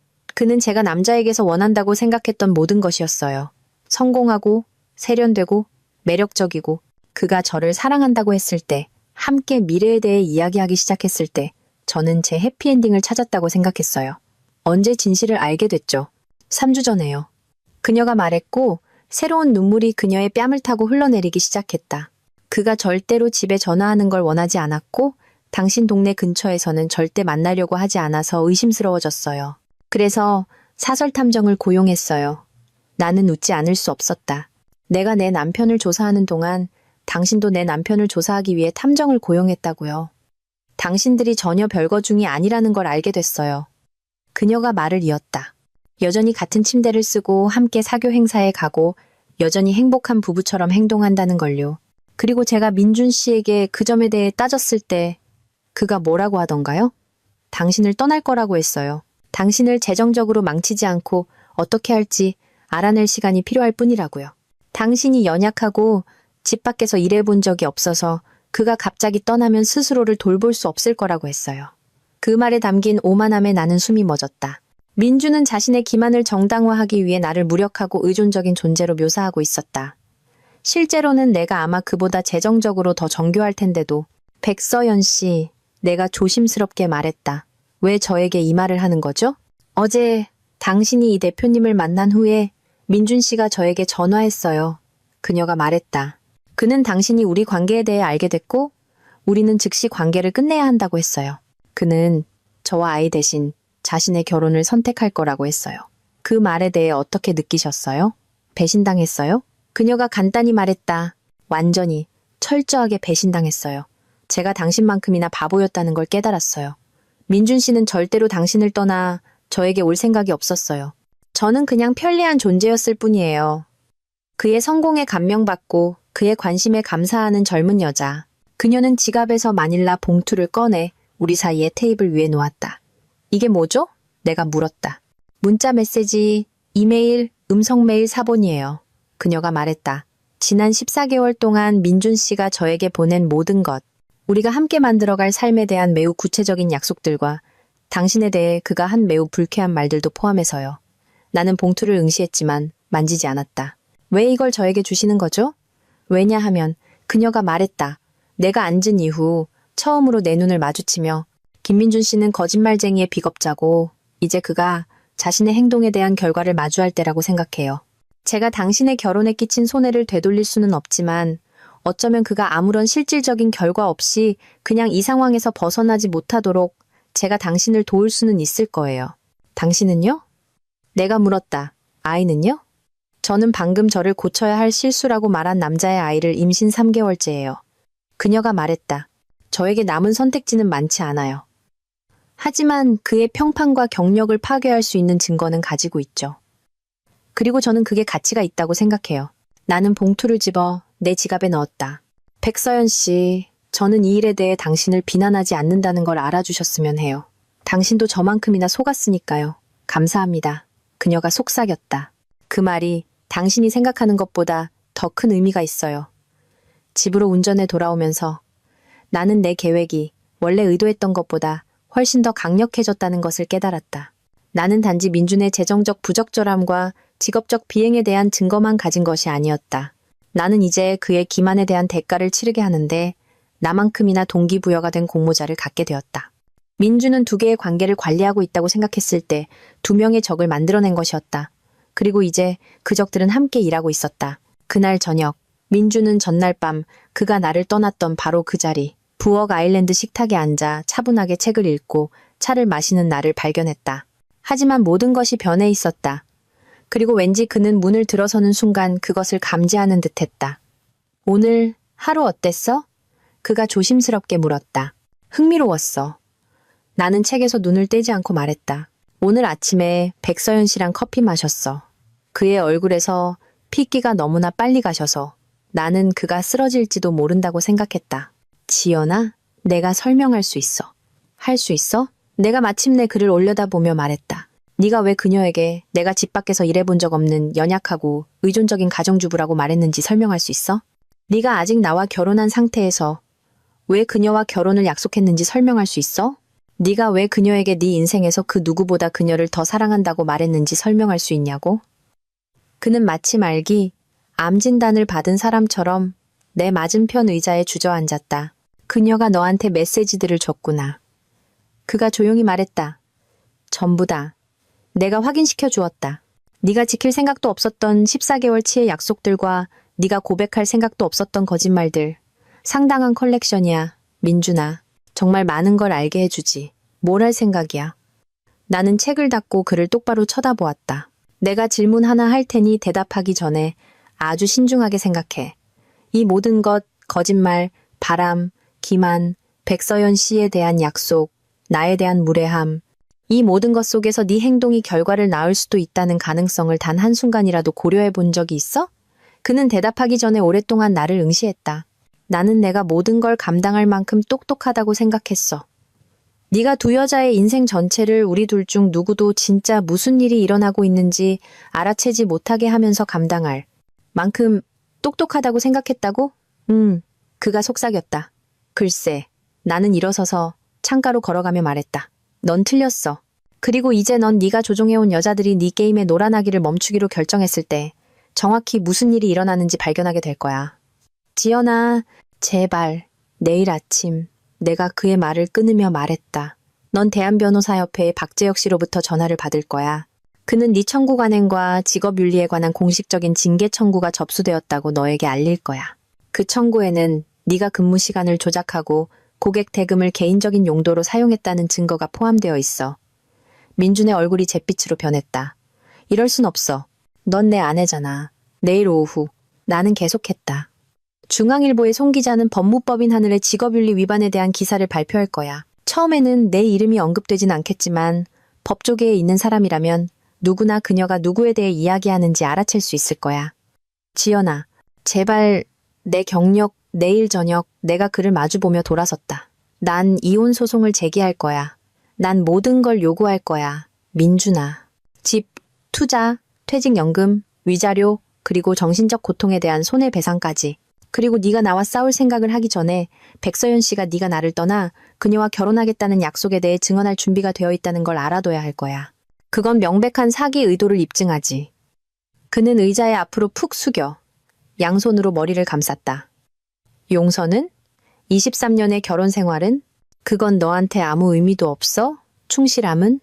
제가 남자에게서 원한다고 생각했던 모든 것이었어요. 성공하고 세련되고 매력적이고 그가 저를 사랑한다고 했을 때 함께 미래에 대해 이야기하기 시작했을 때 저는 제 해피엔딩을 찾았다고 생각했어요. 언제 진실을 알게 됐죠? 3주 전에요. 그녀가 말했고 새로운 눈물이 그녀의 뺨을 타고 흘러내리기 시작했다. 그가 절대로 집에 전화하는 걸 원하지 않았고 당신 동네 근처에서는 절대 만나려고 하지 않아서 의심스러워졌어요. 그래서 사설 탐정을 고용했어요. 나는 웃지 않을 수 없었다. 내가 내 남편을 조사하는 동안 당신도 내 남편을 조사하기 위해 탐정을 고용했다고요. 당신들이 전혀 별거 중이 아니라는 걸 알게 됐어요. 그녀가 말을 이었다. 여전히 같은 침대를 쓰고 함께 사교 행사에 가고 여전히 행복한 부부처럼 행동한다는 걸요. 그리고 제가 민준 씨에게 그 점에 대해 따졌을 때 그가 뭐라고 하던가요? 당신을 떠날 거라고 했어요. 당신을 재정적으로 망치지 않고 어떻게 할지 알아낼 시간이 필요할 뿐이라고요. 당신이 연약하고 집 밖에서 일해본 적이 없어서 그가 갑자기 떠나면 스스로를 돌볼 수 없을 거라고 했어요. 그 말에 담긴 오만함에 나는 숨이 멎었다. 민주는 자신의 기만을 정당화하기 위해 나를 무력하고 의존적인 존재로 묘사하고 있었다. 실제로는 내가 아마 그보다 재정적으로 더 정교할 텐데도 백서연 씨, 내가 조심스럽게 말했다. 왜 저에게 이 말을 하는 거죠? 어제 당신이 이 대표님을 만난 후에 민준 씨가 저에게 전화했어요. 그녀가 말했다. 그는 당신이 우리 관계에 대해 알게 됐고 우리는 즉시 관계를 끝내야 한다고 했어요. 그는 저와 아이 대신 자신의 결혼을 선택할 거라고 했어요. 그 말에 대해 어떻게 느끼셨어요? 배신당했어요? 그녀가 간단히 말했다. 완전히, 철저하게 배신당했어요. 제가 당신만큼이나 바보였다는 걸 깨달았어요. 민준 씨는 절대로 당신을 떠나 저에게 올 생각이 없었어요. 저는 그냥 편리한 존재였을 뿐이에요. 그의 성공에 감명받고 그의 관심에 감사하는 젊은 여자. 그녀는 지갑에서 마닐라 봉투를 꺼내 우리 사이의 테이블 위에 놓았다. 이게 뭐죠? 내가 물었다. 문자 메시지, 이메일, 음성 메일 사본이에요. 그녀가 말했다. 지난 14개월 동안 민준 씨가 저에게 보낸 모든 것, 우리가 함께 만들어갈 삶에 대한 매우 구체적인 약속들과 당신에 대해 그가 한 매우 불쾌한 말들도 포함해서요. 나는 봉투를 응시했지만 만지지 않았다. 왜 이걸 저에게 주시는 거죠? 왜냐하면 그녀가 말했다. 내가 앉은 이후 처음으로 내 눈을 마주치며 김민준 씨는 거짓말쟁이의 비겁자고 이제 그가 자신의 행동에 대한 결과를 마주할 때라고 생각해요. 제가 당신의 결혼에 끼친 손해를 되돌릴 수는 없지만 어쩌면 그가 아무런 실질적인 결과 없이 그냥 이 상황에서 벗어나지 못하도록 제가 당신을 도울 수는 있을 거예요. 당신은요? 내가 물었다. 아이는요? 저는 방금 저를 고쳐야 할 실수라고 말한 남자의 아이를 임신 3개월째예요. 그녀가 말했다. 저에게 남은 선택지는 많지 않아요. 하지만 그의 평판과 경력을 파괴할 수 있는 증거는 가지고 있죠. 그리고 저는 그게 가치가 있다고 생각해요. 나는 봉투를 집어 내 지갑에 넣었다. 백서연 씨, 저는 이 일에 대해 당신을 비난하지 않는다는 걸 알아주셨으면 해요. 당신도 저만큼이나 속았으니까요. 감사합니다. 그녀가 속삭였다. 그 말이 당신이 생각하는 것보다 더 큰 의미가 있어요. 집으로 운전해 돌아오면서 나는 내 계획이 원래 의도했던 것보다 훨씬 더 강력해졌다는 것을 깨달았다. 나는 단지 민준의 재정적 부적절함과 직업적 비행에 대한 증거만 가진 것이 아니었다. 나는 이제 그의 기만에 대한 대가를 치르게 하는데 나만큼이나 동기부여가 된 공모자를 갖게 되었다. 민준은 두 개의 관계를 관리하고 있다고 생각했을 때 두 명의 적을 만들어낸 것이었다. 그리고 이제 그 적들은 함께 일하고 있었다. 그날 저녁, 민준은 전날 밤 그가 나를 떠났던 바로 그 자리, 부엌 아일랜드 식탁에 앉아 차분하게 책을 읽고 차를 마시는 나를 발견했다. 하지만 모든 것이 변해 있었다. 그리고 왠지 그는 문을 들어서는 순간 그것을 감지하는 듯했다. 오늘 하루 어땠어? 그가 조심스럽게 물었다. 흥미로웠어. 나는 책에서 눈을 떼지 않고 말했다. 오늘 아침에 백서연 씨랑 커피 마셨어. 그의 얼굴에서 핏기가 너무나 빨리 가셔서 나는 그가 쓰러질지도 모른다고 생각했다. 지연아, 내가 설명할 수 있어. 할 수 있어? 내가 마침내 그를 올려다보며 말했다. 네가 왜 그녀에게 내가 집 밖에서 일해본 적 없는 연약하고 의존적인 가정주부라고 말했는지 설명할 수 있어? 네가 아직 나와 결혼한 상태에서 왜 그녀와 결혼을 약속했는지 설명할 수 있어? 네가 왜 그녀에게 네 인생에서 그 누구보다 그녀를 더 사랑한다고 말했는지 설명할 수 있냐고? 그는 마치 말기, 암 진단을 받은 사람처럼 내 맞은편 의자에 주저앉았다. 그녀가 너한테 메시지들을 줬구나. 그가 조용히 말했다. 전부 다. 내가 확인시켜 주었다. 네가 지킬 생각도 없었던 14개월치의 약속들과 네가 고백할 생각도 없었던 거짓말들. 상당한 컬렉션이야, 민준아. 정말 많은 걸 알게 해주지. 뭘 할 생각이야. 나는 책을 닫고 그를 똑바로 쳐다보았다. 내가 질문 하나 할 테니 대답하기 전에 아주 신중하게 생각해. 이 모든 것, 거짓말, 바람, 기만, 백서연 씨에 대한 약속, 나에 대한 무례함, 이 모든 것 속에서 네 행동이 결과를 낳을 수도 있다는 가능성을 단 한순간이라도 고려해 본 적이 있어? 그는 대답하기 전에 오랫동안 나를 응시했다. 나는 내가 모든 걸 감당할 만큼 똑똑하다고 생각했어. 네가 두 여자의 인생 전체를 우리 둘 중 누구도 진짜 무슨 일이 일어나고 있는지 알아채지 못하게 하면서 감당할 만큼 똑똑하다고 생각했다고? 그가 속삭였다. 글쎄, 나는 일어서서 창가로 걸어가며 말했다. 넌 틀렸어. 그리고 이제 넌 네가 조종해온 여자들이 네 게임에 놀아나기를 멈추기로 결정했을 때 정확히 무슨 일이 일어나는지 발견하게 될 거야. 지연아, 제발 내일 아침 내가 그의 말을 끊으며 말했다. 넌 대한변호사협회의 박재혁 씨로부터 전화를 받을 거야. 그는 네 청구 관행과 직업윤리에 관한 공식적인 징계 청구가 접수되었다고 너에게 알릴 거야. 그 청구에는 네가 근무 시간을 조작하고 고객 대금을 개인적인 용도로 사용했다는 증거가 포함되어 있어. 민준의 얼굴이 잿빛으로 변했다. 이럴 순 없어. 넌 내 아내잖아. 내일 오후. 나는 계속했다. 중앙일보의 송 기자는 법무법인 하늘의 직업윤리 위반에 대한 기사를 발표할 거야. 처음에는 내 이름이 언급되진 않겠지만 법조계에 있는 사람이라면 누구나 그녀가 누구에 대해 이야기하는지 알아챌 수 있을 거야. 지연아, 제발 내 경력 내일 저녁 내가 그를 마주보며 돌아섰다. 난 이혼 소송을 제기할 거야. 난 모든 걸 요구할 거야. 민준아. 집, 투자, 퇴직연금, 위자료, 그리고 정신적 고통에 대한 손해배상까지. 그리고 네가 나와 싸울 생각을 하기 전에 백서연 씨가 네가 나를 떠나 그녀와 결혼하겠다는 약속에 대해 증언할 준비가 되어 있다는 걸 알아둬야 할 거야. 그건 명백한 사기 의도를 입증하지. 그는 의자에 앞으로 푹 숙여 양손으로 머리를 감쌌다. 용서는? 23년의 결혼 생활은? 그건 너한테 아무 의미도 없어? 충실함은?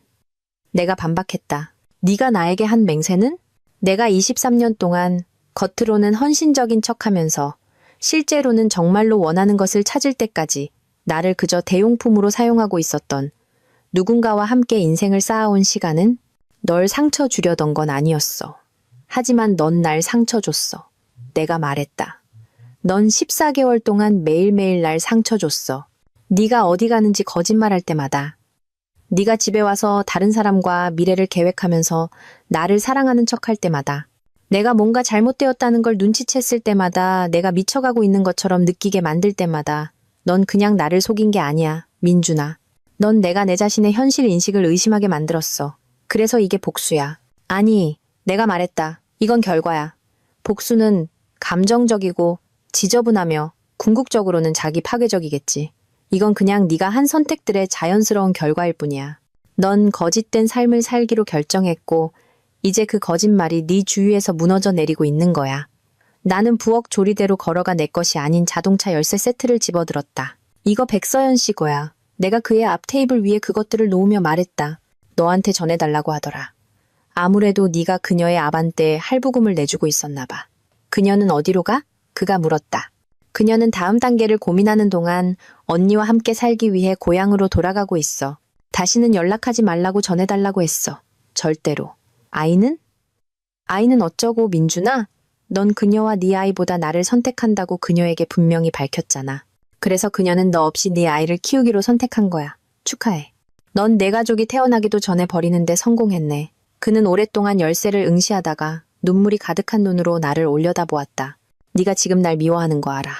내가 반박했다. 네가 나에게 한 맹세는? 내가 23년 동안 겉으로는 헌신적인 척하면서 실제로는 정말로 원하는 것을 찾을 때까지 나를 그저 대용품으로 사용하고 있었던 누군가와 함께 인생을 쌓아온 시간은 널 상처 주려던 건 아니었어. 하지만 넌 날 상처 줬어. 내가 말했다. 넌 14개월 동안 매일매일 날 상처 줬어. 네가 어디 가는지 거짓말할 때마다. 네가 집에 와서 다른 사람과 미래를 계획하면서 나를 사랑하는 척할 때마다. 내가 뭔가 잘못되었다는 걸 눈치챘을 때마다 내가 미쳐가고 있는 것처럼 느끼게 만들 때마다 넌 그냥 나를 속인 게 아니야, 민준아. 넌 내가 내 자신의 현실 인식을 의심하게 만들었어. 그래서 이게 복수야. 아니, 내가 말했다. 이건 결과야. 복수는 감정적이고 지저분하며 궁극적으로는 자기 파괴적이겠지. 이건 그냥 네가 한 선택들의 자연스러운 결과일 뿐이야. 넌 거짓된 삶을 살기로 결정했고 이제 그 거짓말이 네 주위에서 무너져 내리고 있는 거야. 나는 부엌 조리대로 걸어가 내 것이 아닌 자동차 열쇠 세트를 집어들었다. 이거 백서연 씨 거야. 내가 그의 앞 테이블 위에 그것들을 놓으며 말했다. 너한테 전해달라고 하더라. 아무래도 네가 그녀의 아반떼에 할부금을 내주고 있었나 봐. 그녀는 어디로 가? 그가 물었다. 그녀는 다음 단계를 고민하는 동안 언니와 함께 살기 위해 고향으로 돌아가고 있어. 다시는 연락하지 말라고 전해달라고 했어. 절대로. 아이는? 아이는 어쩌고 민준아? 넌 그녀와 네 아이보다 나를 선택한다고 그녀에게 분명히 밝혔잖아. 그래서 그녀는 너 없이 네 아이를 키우기로 선택한 거야. 축하해. 넌 내 가족이 태어나기도 전에 버리는데 성공했네. 그는 오랫동안 열쇠를 응시하다가 눈물이 가득한 눈으로 나를 올려다보았다. 네가 지금 날 미워하는 거 알아.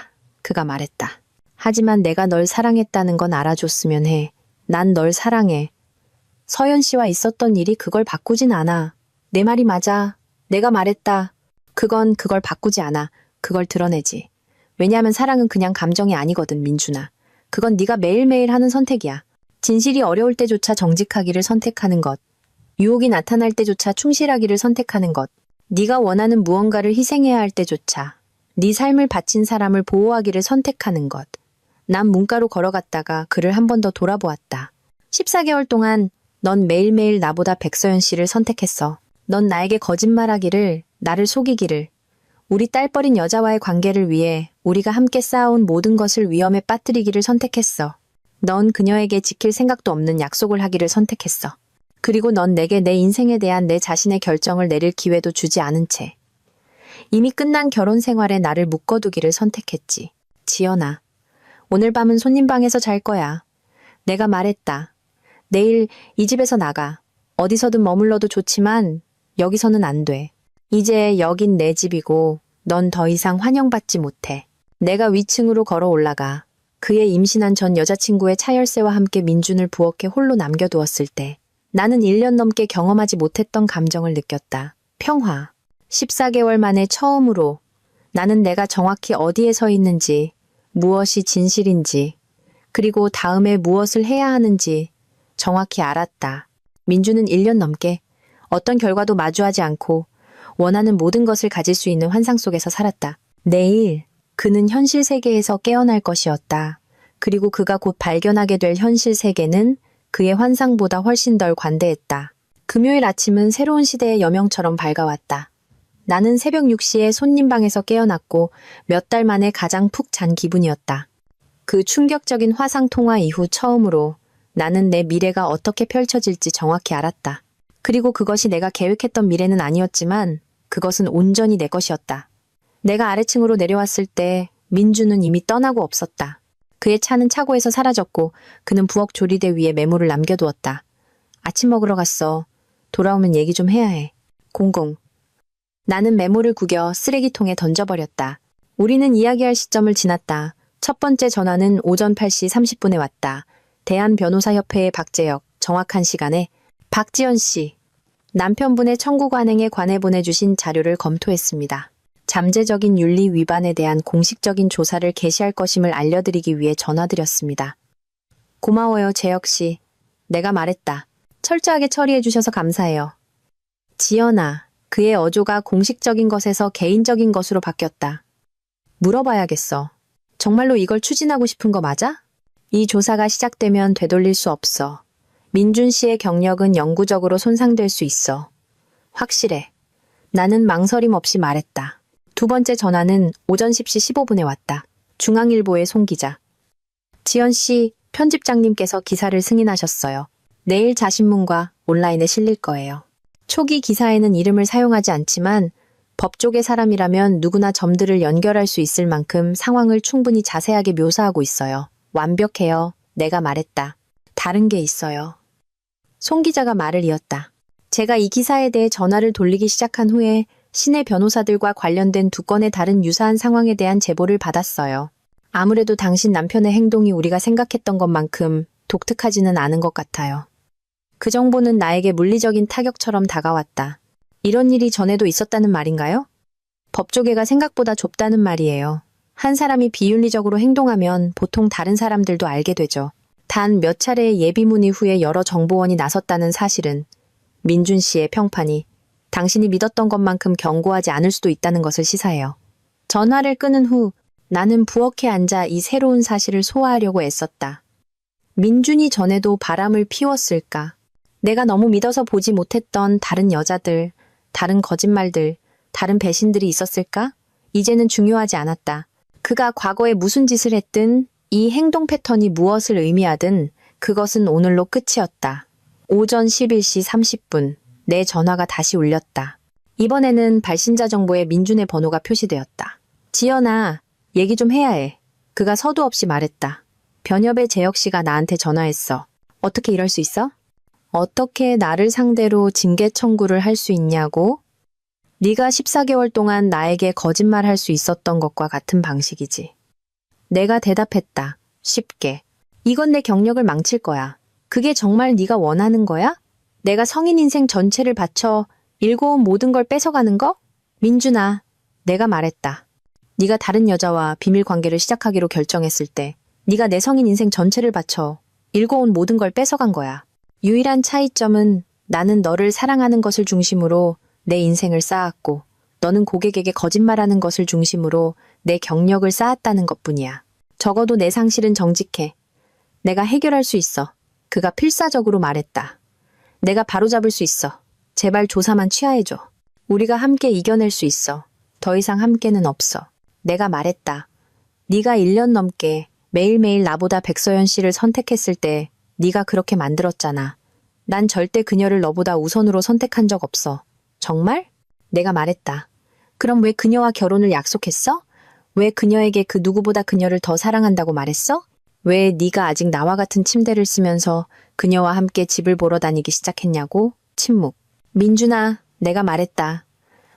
그가 말했다. 하지만 내가 널 사랑했다는 건 알아줬으면 해. 난 널 사랑해. 서연 씨와 있었던 일이 그걸 바꾸진 않아. 내 말이 맞아. 내가 말했다. 그걸 바꾸지 않아. 그걸 드러내지. 왜냐하면 사랑은 그냥 감정이 아니거든, 민준아. 그건 네가 매일매일 하는 선택이야. 진실이 어려울 때조차 정직하기를 선택하는 것. 유혹이 나타날 때조차 충실하기를 선택하는 것. 네가 원하는 무언가를 희생해야 할 때조차 네 삶을 바친 사람을 보호하기를 선택하는 것. 난 문가로 걸어갔다가 그를 한 번 더 돌아보았다. 14개월 동안 넌 매일매일 나보다 백서연 씨를 선택했어. 넌 나에게 거짓말하기를, 나를 속이기를, 우리 딸버린 여자와의 관계를 위해 우리가 함께 쌓아온 모든 것을 위험에 빠뜨리기를 선택했어. 넌 그녀에게 지킬 생각도 없는 약속을 하기를 선택했어. 그리고 넌 내게 내 인생에 대한 내 자신의 결정을 내릴 기회도 주지 않은 채 이미 끝난 결혼 생활에 나를 묶어두기를 선택했지. 지연아, 오늘 밤은 손님 방에서 잘 거야. 내가 말했다. 내일 이 집에서 나가. 어디서든 머물러도 좋지만 여기서는 안 돼. 이제 여긴 내 집이고 넌 더 이상 환영받지 못해. 내가 위층으로 걸어 올라가 그의 임신한 전 여자친구의 차열쇠와 함께 민준을 부엌에 홀로 남겨두었을 때 나는 1년 넘게 경험하지 못했던 감정을 느꼈다. 평화. 14개월 만에 처음으로 나는 내가 정확히 어디에 서 있는지, 무엇이 진실인지, 그리고 다음에 무엇을 해야 하는지 정확히 알았다. 민주는 1년 넘게 어떤 결과도 마주하지 않고 원하는 모든 것을 가질 수 있는 환상 속에서 살았다. 내일 그는 현실 세계에서 깨어날 것이었다. 그리고 그가 곧 발견하게 될 현실 세계는 그의 환상보다 훨씬 덜 관대했다. 금요일 아침은 새로운 시대의 여명처럼 밝아왔다. 나는 새벽 6시에 손님방에서 깨어났고 몇 달 만에 가장 푹 잔 기분이었다. 그 충격적인 화상 통화 이후 처음으로 나는 내 미래가 어떻게 펼쳐질지 정확히 알았다. 그리고 그것이 내가 계획했던 미래는 아니었지만 그것은 온전히 내 것이었다. 내가 아래층으로 내려왔을 때 민주는 이미 떠나고 없었다. 그의 차는 차고에서 사라졌고 그는 부엌 조리대 위에 메모를 남겨두었다. 아침 먹으러 갔어. 돌아오면 얘기 좀 해야 해. 00. 나는 메모를 구겨 쓰레기통에 던져버렸다. 우리는 이야기할 시점을 지났다. 첫 번째 전화는 오전 8시 30분에 왔다. 대한변호사협회의 박재혁, 정확한 시간에 박지연 씨. 남편분의 청구 관행에 관해 보내주신 자료를 검토했습니다. 잠재적인 윤리 위반에 대한 공식적인 조사를 개시할 것임을 알려드리기 위해 전화드렸습니다. 고마워요, 재혁 씨. 내가 말했다. 철저하게 처리해 주셔서 감사해요. 지연아, 그의 어조가 공식적인 것에서 개인적인 것으로 바뀌었다. 물어봐야겠어. 정말로 이걸 추진하고 싶은 거 맞아? 이 조사가 시작되면 되돌릴 수 없어. 민준 씨의 경력은 영구적으로 손상될 수 있어. 확실해. 나는 망설임 없이 말했다. 두 번째 전화는 오전 10시 15분에 왔다. 중앙일보의 송 기자. 지연 씨, 편집장님께서 기사를 승인하셨어요. 내일 자신문과 온라인에 실릴 거예요. 초기 기사에는 이름을 사용하지 않지만 법조계 사람이라면 누구나 점들을 연결할 수 있을 만큼 상황을 충분히 자세하게 묘사하고 있어요. 완벽해요. 내가 말했다. 다른 게 있어요. 송 기자가 말을 이었다. 제가 이 기사에 대해 전화를 돌리기 시작한 후에 시내 변호사들과 관련된 두 건의 다른 유사한 상황에 대한 제보를 받았어요. 아무래도 당신 남편의 행동이 우리가 생각했던 것만큼 독특하지는 않은 것 같아요. 그 정보는 나에게 물리적인 타격처럼 다가왔다. 이런 일이 전에도 있었다는 말인가요? 법조계가 생각보다 좁다는 말이에요. 한 사람이 비윤리적으로 행동하면 보통 다른 사람들도 알게 되죠. 단 몇 차례의 예비 문의 후에 여러 정보원이 나섰다는 사실은 민준 씨의 평판이 당신이 믿었던 것만큼 견고하지 않을 수도 있다는 것을 시사해요. 전화를 끊은 후 나는 부엌에 앉아 이 새로운 사실을 소화하려고 애썼다. 민준이 전에도 바람을 피웠을까? 내가 너무 믿어서 보지 못했던 다른 여자들, 다른 거짓말들, 다른 배신들이 있었을까? 이제는 중요하지 않았다. 그가 과거에 무슨 짓을 했든 이 행동 패턴이 무엇을 의미하든 그것은 오늘로 끝이었다. 오전 11시 30분 내 전화가 다시 울렸다. 이번에는 발신자 정보에 민준의 번호가 표시되었다. 지연아, 얘기 좀 해야 해. 그가 서두 없이 말했다. 변협의 재혁 씨가 나한테 전화했어. 어떻게 이럴 수 있어? 어떻게 나를 상대로 징계 청구를 할 수 있냐고? 네가 14개월 동안 나에게 거짓말할 수 있었던 것과 같은 방식이지. 내가 대답했다. 쉽게. 이건 내 경력을 망칠 거야. 그게 정말 네가 원하는 거야? 내가 성인 인생 전체를 바쳐 일궈온 모든 걸 뺏어가는 거? 민준아, 내가 말했다. 네가 다른 여자와 비밀 관계를 시작하기로 결정했을 때 네가 내 성인 인생 전체를 바쳐 일궈온 모든 걸 뺏어간 거야. 유일한 차이점은 나는 너를 사랑하는 것을 중심으로 내 인생을 쌓았고 너는 고객에게 거짓말하는 것을 중심으로 내 경력을 쌓았다는 것뿐이야. 적어도 내 상실은 정직해. 내가 해결할 수 있어. 그가 필사적으로 말했다. 내가 바로잡을 수 있어. 제발 조사만 취하해줘. 우리가 함께 이겨낼 수 있어. 더 이상 함께는 없어. 내가 말했다. 네가 1년 넘게 매일매일 나보다 백서연 씨를 선택했을 때 네가 그렇게 만들었잖아. 난 절대 그녀를 너보다 우선으로 선택한 적 없어. 정말? 내가 말했다. 그럼 왜 그녀와 결혼을 약속했어? 왜 그녀에게 그 누구보다 그녀를 더 사랑한다고 말했어? 왜 네가 아직 나와 같은 침대를 쓰면서 그녀와 함께 집을 보러 다니기 시작했냐고? 침묵. 민준아, 내가 말했다.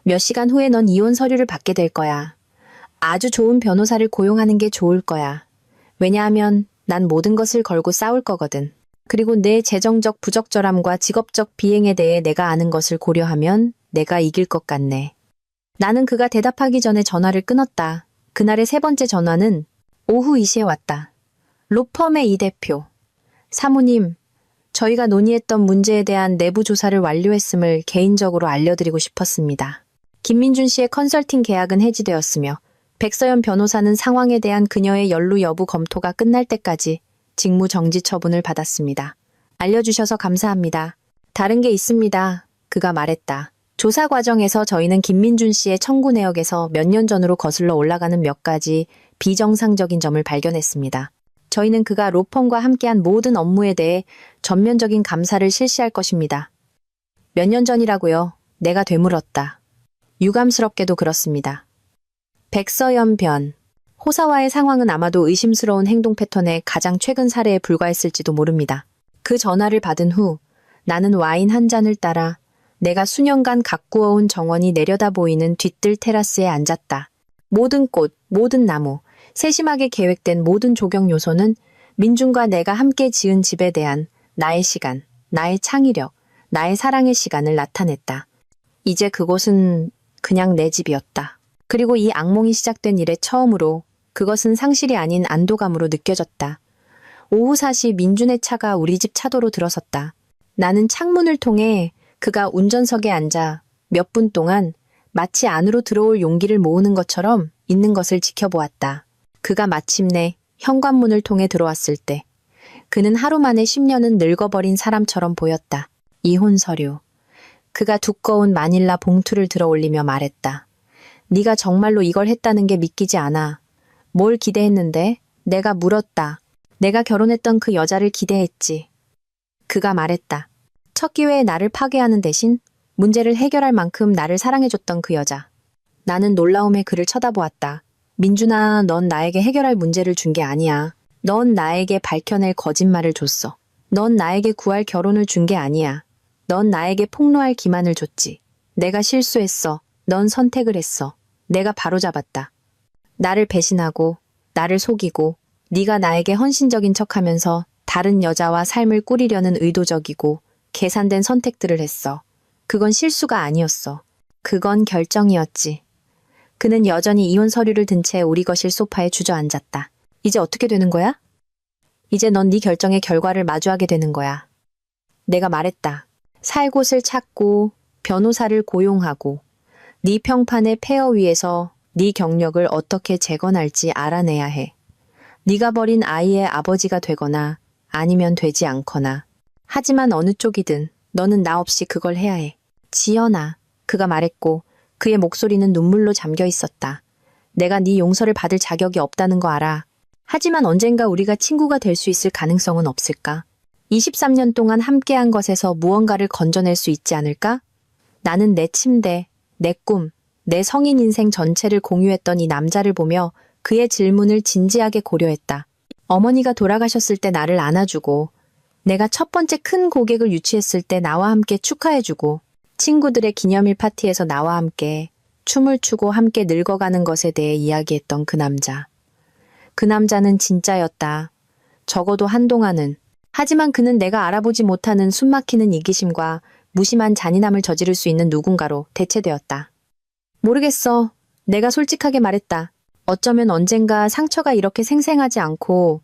몇 시간 후에 넌 이혼 서류를 받게 될 거야. 아주 좋은 변호사를 고용하는 게 좋을 거야. 왜냐하면 난 모든 것을 걸고 싸울 거거든. 그리고 내 재정적 부적절함과 직업적 비행에 대해 내가 아는 것을 고려하면 내가 이길 것 같네. 나는 그가 대답하기 전에 전화를 끊었다. 그날의 세 번째 전화는 오후 2시에 왔다. 로펌의 이 대표. 사모님, 저희가 논의했던 문제에 대한 내부 조사를 완료했음을 개인적으로 알려드리고 싶었습니다. 김민준 씨의 컨설팅 계약은 해지되었으며 백서연 변호사는 상황에 대한 그녀의 연루 여부 검토가 끝날 때까지 직무 정지 처분을 받았습니다. 알려주셔서 감사합니다. 다른 게 있습니다. 그가 말했다. 조사 과정에서 저희는 김민준 씨의 청구 내역에서 몇 년 전으로 거슬러 올라가는 몇 가지 비정상적인 점을 발견했습니다. 저희는 그가 로펌과 함께한 모든 업무에 대해 전면적인 감사를 실시할 것입니다. 몇 년 전이라고요? 내가 되물었다. 유감스럽게도 그렇습니다. 백서연 변. 호사와의 상황은 아마도 의심스러운 행동 패턴의 가장 최근 사례에 불과했을지도 모릅니다. 그 전화를 받은 후 나는 와인 한 잔을 따라 내가 수년간 가꾸어온 정원이 내려다 보이는 뒤뜰 테라스에 앉았다. 모든 꽃, 모든 나무, 세심하게 계획된 모든 조경 요소는 민준과 내가 함께 지은 집에 대한 나의 시간, 나의 창의력, 나의 사랑의 시간을 나타냈다. 이제 그곳은 그냥 내 집이었다. 그리고 이 악몽이 시작된 이래 처음으로 그것은 상실이 아닌 안도감으로 느껴졌다. 오후 4시 민준의 차가 우리 집 차도로 들어섰다. 나는 창문을 통해 그가 운전석에 앉아 몇 분 동안 마치 안으로 들어올 용기를 모으는 것처럼 있는 것을 지켜보았다. 그가 마침내 현관문을 통해 들어왔을 때 그는 하루 만에 10년은 늙어버린 사람처럼 보였다. 이혼 서류. 그가 두꺼운 마닐라 봉투를 들어 올리며 말했다. 네가 정말로 이걸 했다는 게 믿기지 않아. 뭘 기대했는데? 내가 물었다. 내가 결혼했던 그 여자를 기대했지. 그가 말했다. 첫 기회에 나를 파괴하는 대신 문제를 해결할 만큼 나를 사랑해줬던 그 여자. 나는 놀라움에 그를 쳐다보았다. 민준아, 넌 나에게 해결할 문제를 준 게 아니야. 넌 나에게 밝혀낼 거짓말을 줬어. 넌 나에게 구할 결혼을 준 게 아니야. 넌 나에게 폭로할 기만을 줬지. 내가 실수했어. 넌 선택을 했어. 내가 바로잡았다. 나를 배신하고 나를 속이고 네가 나에게 헌신적인 척하면서 다른 여자와 삶을 꾸리려는 의도적이고 계산된 선택들을 했어. 그건 실수가 아니었어. 그건 결정이었지. 그는 여전히 이혼 서류를 든 채 우리 거실 소파에 주저앉았다. 이제 어떻게 되는 거야? 이제 넌 네 결정의 결과를 마주하게 되는 거야. 내가 말했다. 살 곳을 찾고 변호사를 고용하고 네 평판의 폐허 위에서 네 경력을 어떻게 재건할지 알아내야 해. 네가 버린 아이의 아버지가 되거나 아니면 되지 않거나. 하지만 어느 쪽이든 너는 나 없이 그걸 해야 해. 지연아, 그가 말했고 그의 목소리는 눈물로 잠겨 있었다. 내가 네 용서를 받을 자격이 없다는 거 알아. 하지만 언젠가 우리가 친구가 될 수 있을 가능성은 없을까? 23년 동안 함께한 것에서 무언가를 건져낼 수 있지 않을까? 나는 내 침대, 내 꿈, 내 성인 인생 전체를 공유했던 이 남자를 보며 그의 질문을 진지하게 고려했다. 어머니가 돌아가셨을 때 나를 안아주고 내가 첫 번째 큰 고객을 유치했을 때 나와 함께 축하해주고 친구들의 기념일 파티에서 나와 함께 춤을 추고 함께 늙어가는 것에 대해 이야기했던 그 남자. 그 남자는 진짜였다. 적어도 한동안은. 하지만 그는 내가 알아보지 못하는 숨막히는 이기심과 무심한 잔인함을 저지를 수 있는 누군가로 대체되었다. 모르겠어. 내가 솔직하게 말했다. 어쩌면 언젠가 상처가 이렇게 생생하지 않고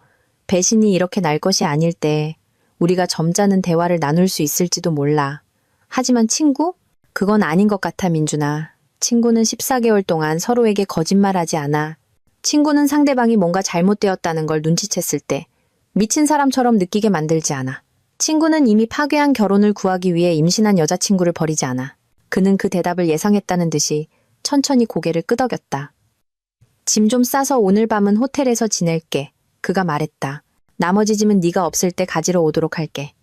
배신이 이렇게 날 것이 아닐 때 우리가 점잖은 대화를 나눌 수 있을지도 몰라. 하지만 친구? 그건 아닌 것 같아, 민준아. 친구는 14개월 동안 서로에게 거짓말하지 않아. 친구는 상대방이 뭔가 잘못되었다는 걸 눈치챘을 때 미친 사람처럼 느끼게 만들지 않아. 친구는 이미 파괴한 결혼을 구하기 위해 임신한 여자친구를 버리지 않아. 그는 그 대답을 예상했다는 듯이 천천히 고개를 끄덕였다. 짐 좀 싸서 오늘 밤은 호텔에서 지낼게. 그가 말했다. 나머지 짐은 네가 없을 때 가지러 오도록 할게.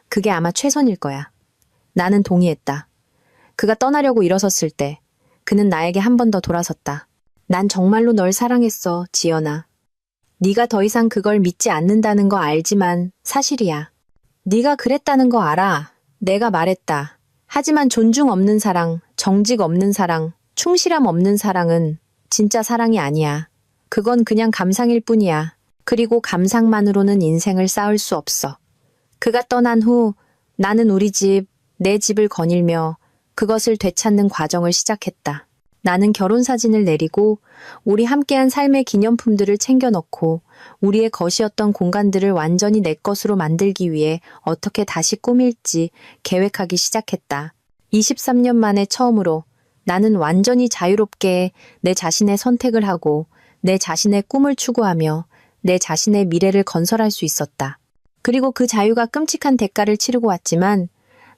그게 아마 최선일 거야. 나는 동의했다. 그가 떠나려고 일어섰을 때 그는 나에게 한 번 더 돌아섰다. 난 정말로 널 사랑했어, 지연아. 네가 더 이상 그걸 믿지 않는다는 거 알지만 사실이야. 네가 그랬다는 거 알아. 내가 말했다. 하지만 존중 없는 사랑, 정직 없는 사랑, 충실함 없는 사랑은 진짜 사랑이 아니야. 그건 그냥 감상일 뿐이야. 그리고 감상만으로는 인생을 쌓을 수 없어. 그가 떠난 후 나는 우리 집, 내 집을 거닐며 그것을 되찾는 과정을 시작했다. 나는 결혼 사진을 내리고 우리 함께한 삶의 기념품들을 챙겨 넣고 우리의 것이었던 공간들을 완전히 내 것으로 만들기 위해 어떻게 다시 꾸밀지 계획하기 시작했다. 23년 만에 처음으로 나는 완전히 자유롭게 내 자신의 선택을 하고 내 자신의 꿈을 추구하며 내 자신의 미래를 건설할 수 있었다. 그리고 그 자유가 끔찍한 대가를 치르고 왔지만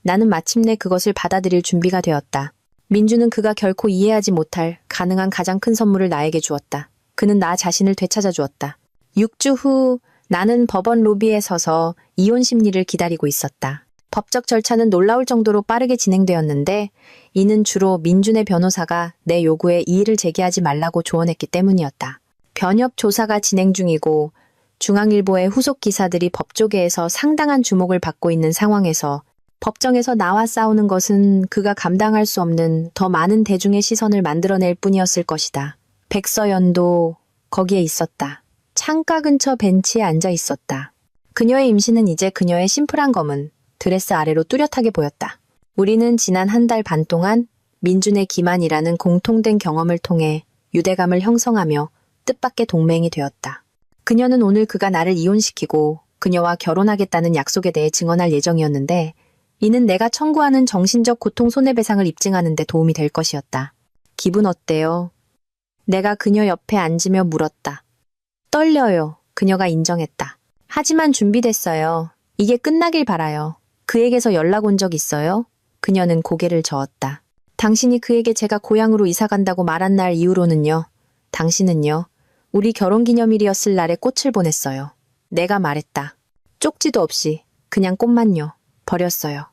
나는 마침내 그것을 받아들일 준비가 되었다. 민주는 그가 결코 이해하지 못할 가능한 가장 큰 선물을 나에게 주었다. 그는 나 자신을 되찾아 주었다. 6주 후 나는 법원 로비에 서서 이혼 심리를 기다리고 있었다. 법적 절차는 놀라울 정도로 빠르게 진행되었는데 이는 주로 민준의 변호사가 내 요구에 이의를 제기하지 말라고 조언했기 때문이었다. 변협 조사가 진행 중이고 중앙일보의 후속 기사들이 법조계에서 상당한 주목을 받고 있는 상황에서 법정에서 나와 싸우는 것은 그가 감당할 수 없는 더 많은 대중의 시선을 만들어낼 뿐이었을 것이다. 백서연도 거기에 있었다. 창가 근처 벤치에 앉아 있었다. 그녀의 임신은 이제 그녀의 심플한 검은 드레스 아래로 뚜렷하게 보였다. 우리는 지난 한 달 반 동안 민준의 기만이라는 공통된 경험을 통해 유대감을 형성하며 뜻밖의 동맹이 되었다. 그녀는 오늘 그가 나를 이혼시키고 그녀와 결혼하겠다는 약속에 대해 증언할 예정이었는데 이는 내가 청구하는 정신적 고통 손해배상을 입증하는 데 도움이 될 것이었다. 기분 어때요? 내가 그녀 옆에 앉으며 물었다. 떨려요. 그녀가 인정했다. 하지만 준비됐어요. 이게 끝나길 바라요. 그에게서 연락 온 적 있어요? 그녀는 고개를 저었다. 당신이 그에게 제가 고향으로 이사간다고 말한 날 이후로는요. 당신은요. 우리 결혼기념일이었을 날에 꽃을 보냈어요. 내가 말했다. 쪽지도 없이 그냥 꽃만요. 버렸어요.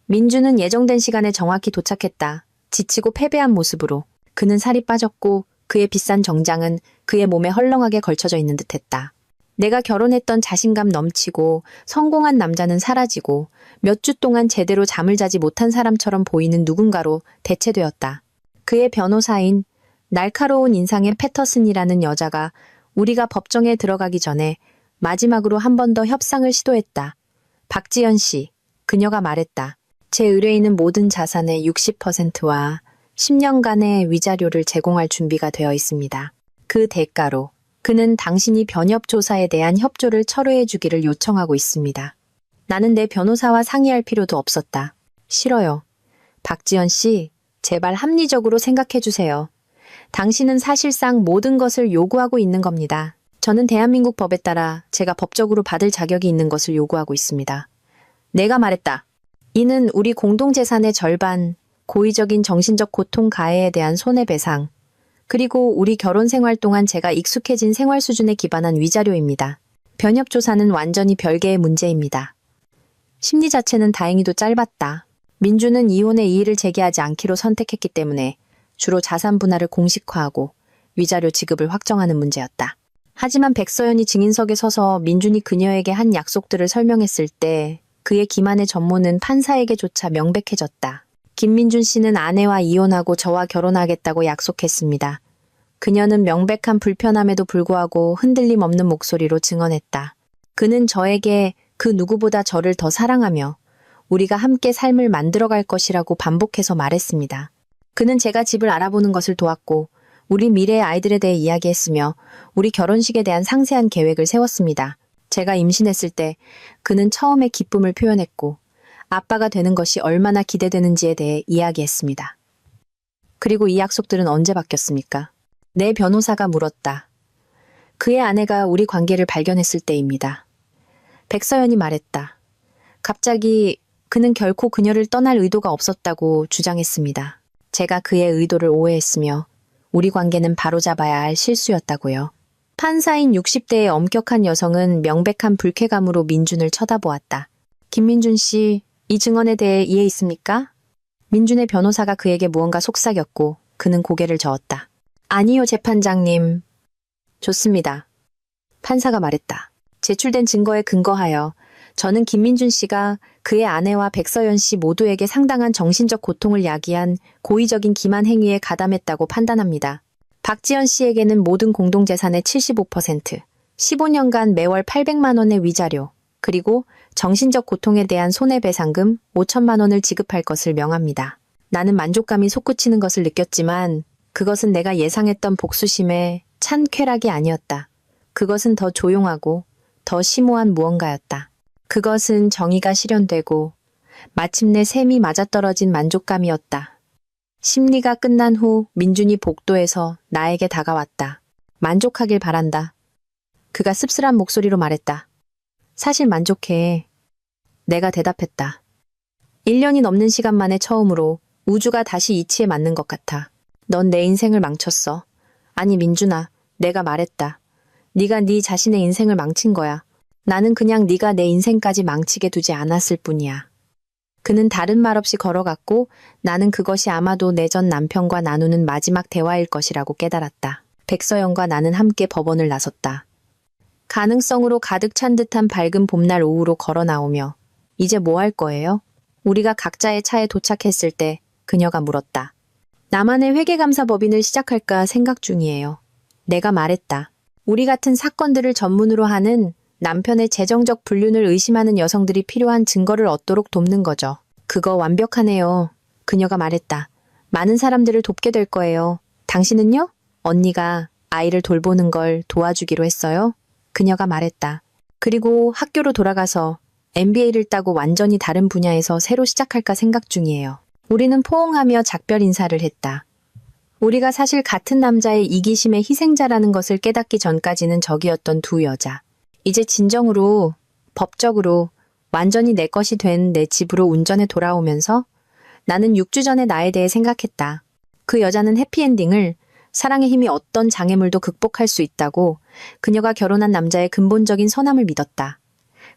민주는 예정된 시간에 정확히 도착했다. 지치고 패배한 모습으로. 그는 살이 빠졌고 그의 비싼 정장은 그의 몸에 헐렁하게 걸쳐져 있는 듯했다. 내가 결혼했던 자신감 넘치고 성공한 남자는 사라지고 몇 주 동안 제대로 잠을 자지 못한 사람처럼 보이는 누군가로 대체되었다. 그의 변호사인 날카로운 인상의 패터슨이라는 여자가 우리가 법정에 들어가기 전에 마지막으로 한 번 더 협상을 시도했다. 박지연 씨, 그녀가 말했다. 제 의뢰인은 모든 자산의 60%와 10년간의 위자료를 제공할 준비가 되어 있습니다. 그 대가로 그는 당신이 변협 조사에 대한 협조를 철회해 주기를 요청하고 있습니다. 나는 내 변호사와 상의할 필요도 없었다. 싫어요. 박지연 씨, 제발 합리적으로 생각해 주세요. 당신은 사실상 모든 것을 요구하고 있는 겁니다. 저는 대한민국 법에 따라 제가 법적으로 받을 자격이 있는 것을 요구하고 있습니다. 내가 말했다. 이는 우리 공동재산의 절반, 고의적인 정신적 고통 가해에 대한 손해배상, 그리고 우리 결혼 생활 동안 제가 익숙해진 생활 수준에 기반한 위자료입니다. 변협조사는 완전히 별개의 문제입니다. 심리 자체는 다행히도 짧았다. 민주는 이혼의 이의를 제기하지 않기로 선택했기 때문에 주로 자산 분할을 공식화하고 위자료 지급을 확정하는 문제였다. 하지만 백서연이 증인석에 서서 민준이 그녀에게 한 약속들을 설명했을 때 그의 기만의 전모는 판사에게조차 명백해졌다. 김민준 씨는 아내와 이혼하고 저와 결혼하겠다고 약속했습니다. 그녀는 명백한 불편함에도 불구하고 흔들림 없는 목소리로 증언했다. 그는 저에게 그 누구보다 저를 더 사랑하며 우리가 함께 삶을 만들어갈 것이라고 반복해서 말했습니다. 그는 제가 집을 알아보는 것을 도왔고 우리 미래의 아이들에 대해 이야기했으며 우리 결혼식에 대한 상세한 계획을 세웠습니다. 제가 임신했을 때 그는 처음에 기쁨을 표현했고 아빠가 되는 것이 얼마나 기대되는지에 대해 이야기했습니다. 그리고 이 약속들은 언제 바뀌었습니까? 내 변호사가 물었다. 그의 아내가 우리 관계를 발견했을 때입니다. 백서연이 말했다. 갑자기 그는 결코 그녀를 떠날 의도가 없었다고 주장했습니다. 제가 그의 의도를 오해했으며 우리 관계는 바로잡아야 할 실수였다고요. 판사인 60대의 엄격한 여성은 명백한 불쾌감으로 민준을 쳐다보았다. 김민준 씨, 이 증언에 대해 이해 있습니까? 민준의 변호사가 그에게 무언가 속삭였고 그는 고개를 저었다. 아니요, 재판장님. 좋습니다. 판사가 말했다. 제출된 증거에 근거하여 저는 김민준 씨가 그의 아내와 백서연 씨 모두에게 상당한 정신적 고통을 야기한 고의적인 기만 행위에 가담했다고 판단합니다. 박지연 씨에게는 모든 공동재산의 75%, 15년간 매월 800만 원의 위자료, 그리고 정신적 고통에 대한 손해배상금 5천만 원을 지급할 것을 명합니다. 나는 만족감이 솟구치는 것을 느꼈지만 그것은 내가 예상했던 복수심의 찬 쾌락이 아니었다. 그것은 더 조용하고 더 심오한 무언가였다. 그것은 정의가 실현되고 마침내 셈이 맞아떨어진 만족감이었다. 심리가 끝난 후 민준이 복도에서 나에게 다가왔다. 만족하길 바란다. 그가 씁쓸한 목소리로 말했다. 사실 만족해. 내가 대답했다. 1년이 넘는 시간 만에 처음으로 우주가 다시 이치에 맞는 것 같아. 넌 내 인생을 망쳤어. 아니 민준아, 내가 말했다. 네가 네 자신의 인생을 망친 거야. 나는 그냥 네가 내 인생까지 망치게 두지 않았을 뿐이야. 그는 다른 말 없이 걸어갔고 나는 그것이 아마도 내 전 남편과 나누는 마지막 대화일 것이라고 깨달았다. 백서연과 나는 함께 법원을 나섰다. 가능성으로 가득 찬 듯한 밝은 봄날 오후로 걸어 나오며 이제 뭐 할 거예요? 우리가 각자의 차에 도착했을 때 그녀가 물었다. 나만의 회계감사법인을 시작할까 생각 중이에요. 내가 말했다. 우리 같은 사건들을 전문으로 하는 남편의 재정적 불륜을 의심하는 여성들이 필요한 증거를 얻도록 돕는 거죠. 그거 완벽하네요. 그녀가 말했다. 많은 사람들을 돕게 될 거예요. 당신은요? 언니가 아이를 돌보는 걸 도와주기로 했어요. 그녀가 말했다. 그리고 학교로 돌아가서 MBA를 따고 완전히 다른 분야에서 새로 시작할까 생각 중이에요. 우리는 포옹하며 작별 인사를 했다. 우리가 사실 같은 남자의 이기심의 희생자라는 것을 깨닫기 전까지는 적이었던 두 여자. 이제 진정으로, 법적으로 완전히 내 것이 된 내 집으로 운전해 돌아오면서 나는 6주 전의 나에 대해 생각했다. 그 여자는 해피엔딩을 사랑의 힘이 어떤 장애물도 극복할 수 있다고 그녀가 결혼한 남자의 근본적인 선함을 믿었다.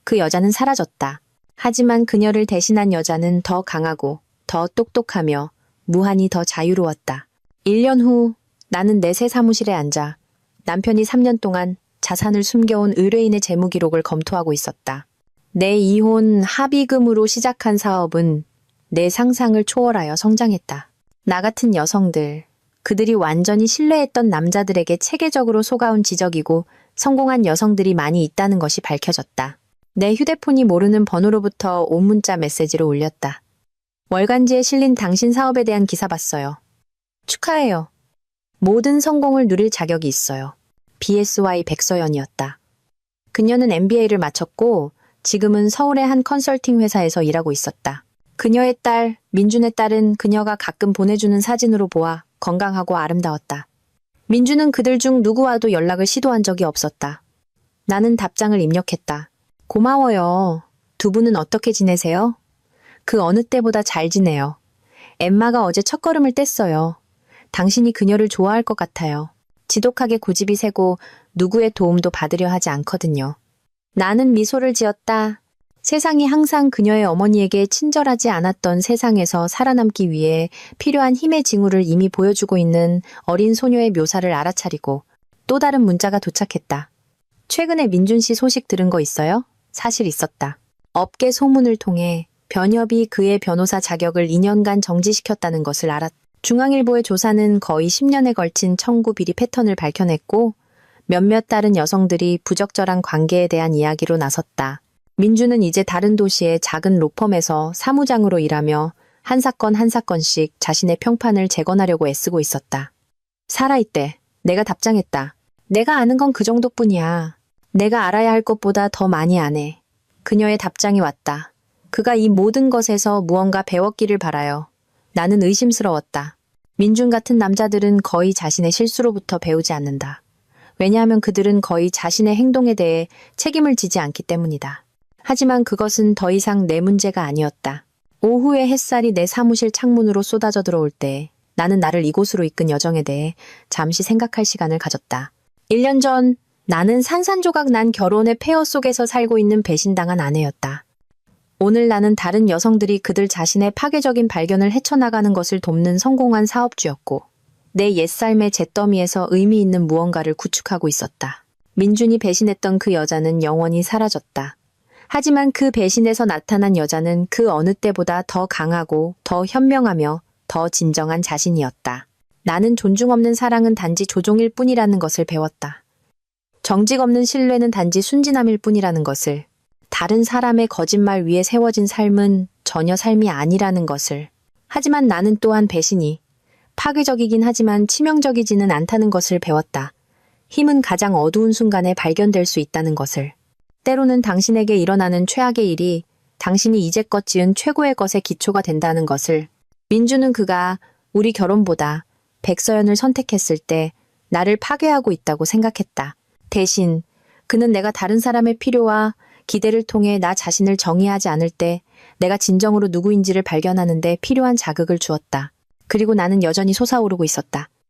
그 여자는 사라졌다. 하지만 그녀를 대신한 여자는 더 강하고 더 똑똑하며 무한히 더 자유로웠다. 1년 후 나는 내 새 사무실에 앉아 남편이 3년 동안 자산을 숨겨온 의뢰인의 재무 기록을 검토하고 있었다. 내 이혼 합의금으로 시작한 사업은 내 상상을 초월하여 성장했다. 나 같은 여성들, 그들이 완전히 신뢰했던 남자들에게 체계적으로 속아온 지적이고 성공한 여성들이 많이 있다는 것이 밝혀졌다. 내 휴대폰이 모르는 번호로부터 온문자 메시지로 울렸다. 월간지에 실린 당신 사업에 대한 기사 봤어요. 축하해요. 모든 성공을 누릴 자격이 있어요. BSY 백서연이었다. 그녀는 MBA를 마쳤고 지금은 서울의 한 컨설팅 회사에서 일하고 있었다. 그녀의 딸, 민준의 딸은 그녀가 가끔 보내주는 사진으로 보아 건강하고 아름다웠다. 민준은 그들 중 누구와도 연락을 시도한 적이 없었다. 나는 답장을 입력했다. 고마워요. 두 분은 어떻게 지내세요? 그 어느 때보다 잘 지내요. 엠마가 어제 첫걸음을 뗐어요. 당신이 그녀를 좋아할 것 같아요. 지독하게 고집이 세고 누구의 도움도 받으려 하지 않거든요. 나는 미소를 지었다. 세상이 항상 그녀의 어머니에게 친절하지 않았던 세상에서 살아남기 위해 필요한 힘의 징후를 이미 보여주고 있는 어린 소녀의 묘사를 알아차리고 또 다른 문자가 도착했다. 최근에 민준 씨 소식 들은 거 있어요? 사실 있었다. 업계 소문을 통해 변협이 그의 변호사 자격을 2년간 정지시켰다는 것을 알았다. 중앙일보의 조사는 거의 10년에 걸친 청구 비리 패턴을 밝혀냈고 몇몇 다른 여성들이 부적절한 관계에 대한 이야기로 나섰다. 민주는 이제 다른 도시의 작은 로펌에서 사무장으로 일하며 한 사건 한 사건씩 자신의 평판을 재건하려고 애쓰고 있었다. 살아있대. 내가 답장했다. 내가 아는 건 그 정도뿐이야. 내가 알아야 할 것보다 더 많이 안 해. 그녀의 답장이 왔다. 그가 이 모든 것에서 무언가 배웠기를 바라요. 나는 의심스러웠다. 민준 같은 남자들은 거의 자신의 실수로부터 배우지 않는다. 왜냐하면 그들은 거의 자신의 행동에 대해 책임을 지지 않기 때문이다. 하지만 그것은 더 이상 내 문제가 아니었다. 오후에 햇살이 내 사무실 창문으로 쏟아져 들어올 때 나는 나를 이곳으로 이끈 여정에 대해 잠시 생각할 시간을 가졌다. 1년 전 나는 산산조각 난 결혼의 폐허 속에서 살고 있는 배신당한 아내였다. 오늘 나는 다른 여성들이 그들 자신의 파괴적인 발견을 헤쳐나가는 것을 돕는 성공한 사업주였고 내 옛삶의 잿더미에서 의미 있는 무언가를 구축하고 있었다. 민준이 배신했던 그 여자는 영원히 사라졌다. 하지만 그 배신에서 나타난 여자는 그 어느 때보다 더 강하고 더 현명하며 더 진정한 자신이었다. 나는 존중 없는 사랑은 단지 조종일 뿐이라는 것을 배웠다. 정직 없는 신뢰는 단지 순진함일 뿐이라는 것을, 다른 사람의 거짓말 위에 세워진 삶은 전혀 삶이 아니라는 것을. 하지만 나는 또한 배신이 파괴적이긴 하지만 치명적이지는 않다는 것을 배웠다. 힘은 가장 어두운 순간에 발견될 수 있다는 것을. 때로는 당신에게 일어나는 최악의 일이 당신이 이제껏 지은 최고의 것의 기초가 된다는 것을. 민주는 그가 우리 결혼보다 백서연을 선택했을 때 나를 파괴하고 있다고 생각했다. 대신 그는 내가 다른 사람의 필요와 기대를 통해 나 자신을 정의하지 않을 때 내가 진정으로 누구인지를 발견하는 데 필요한 자극을 주었다. 그리고 나는 여전히 솟아오르고 있었다.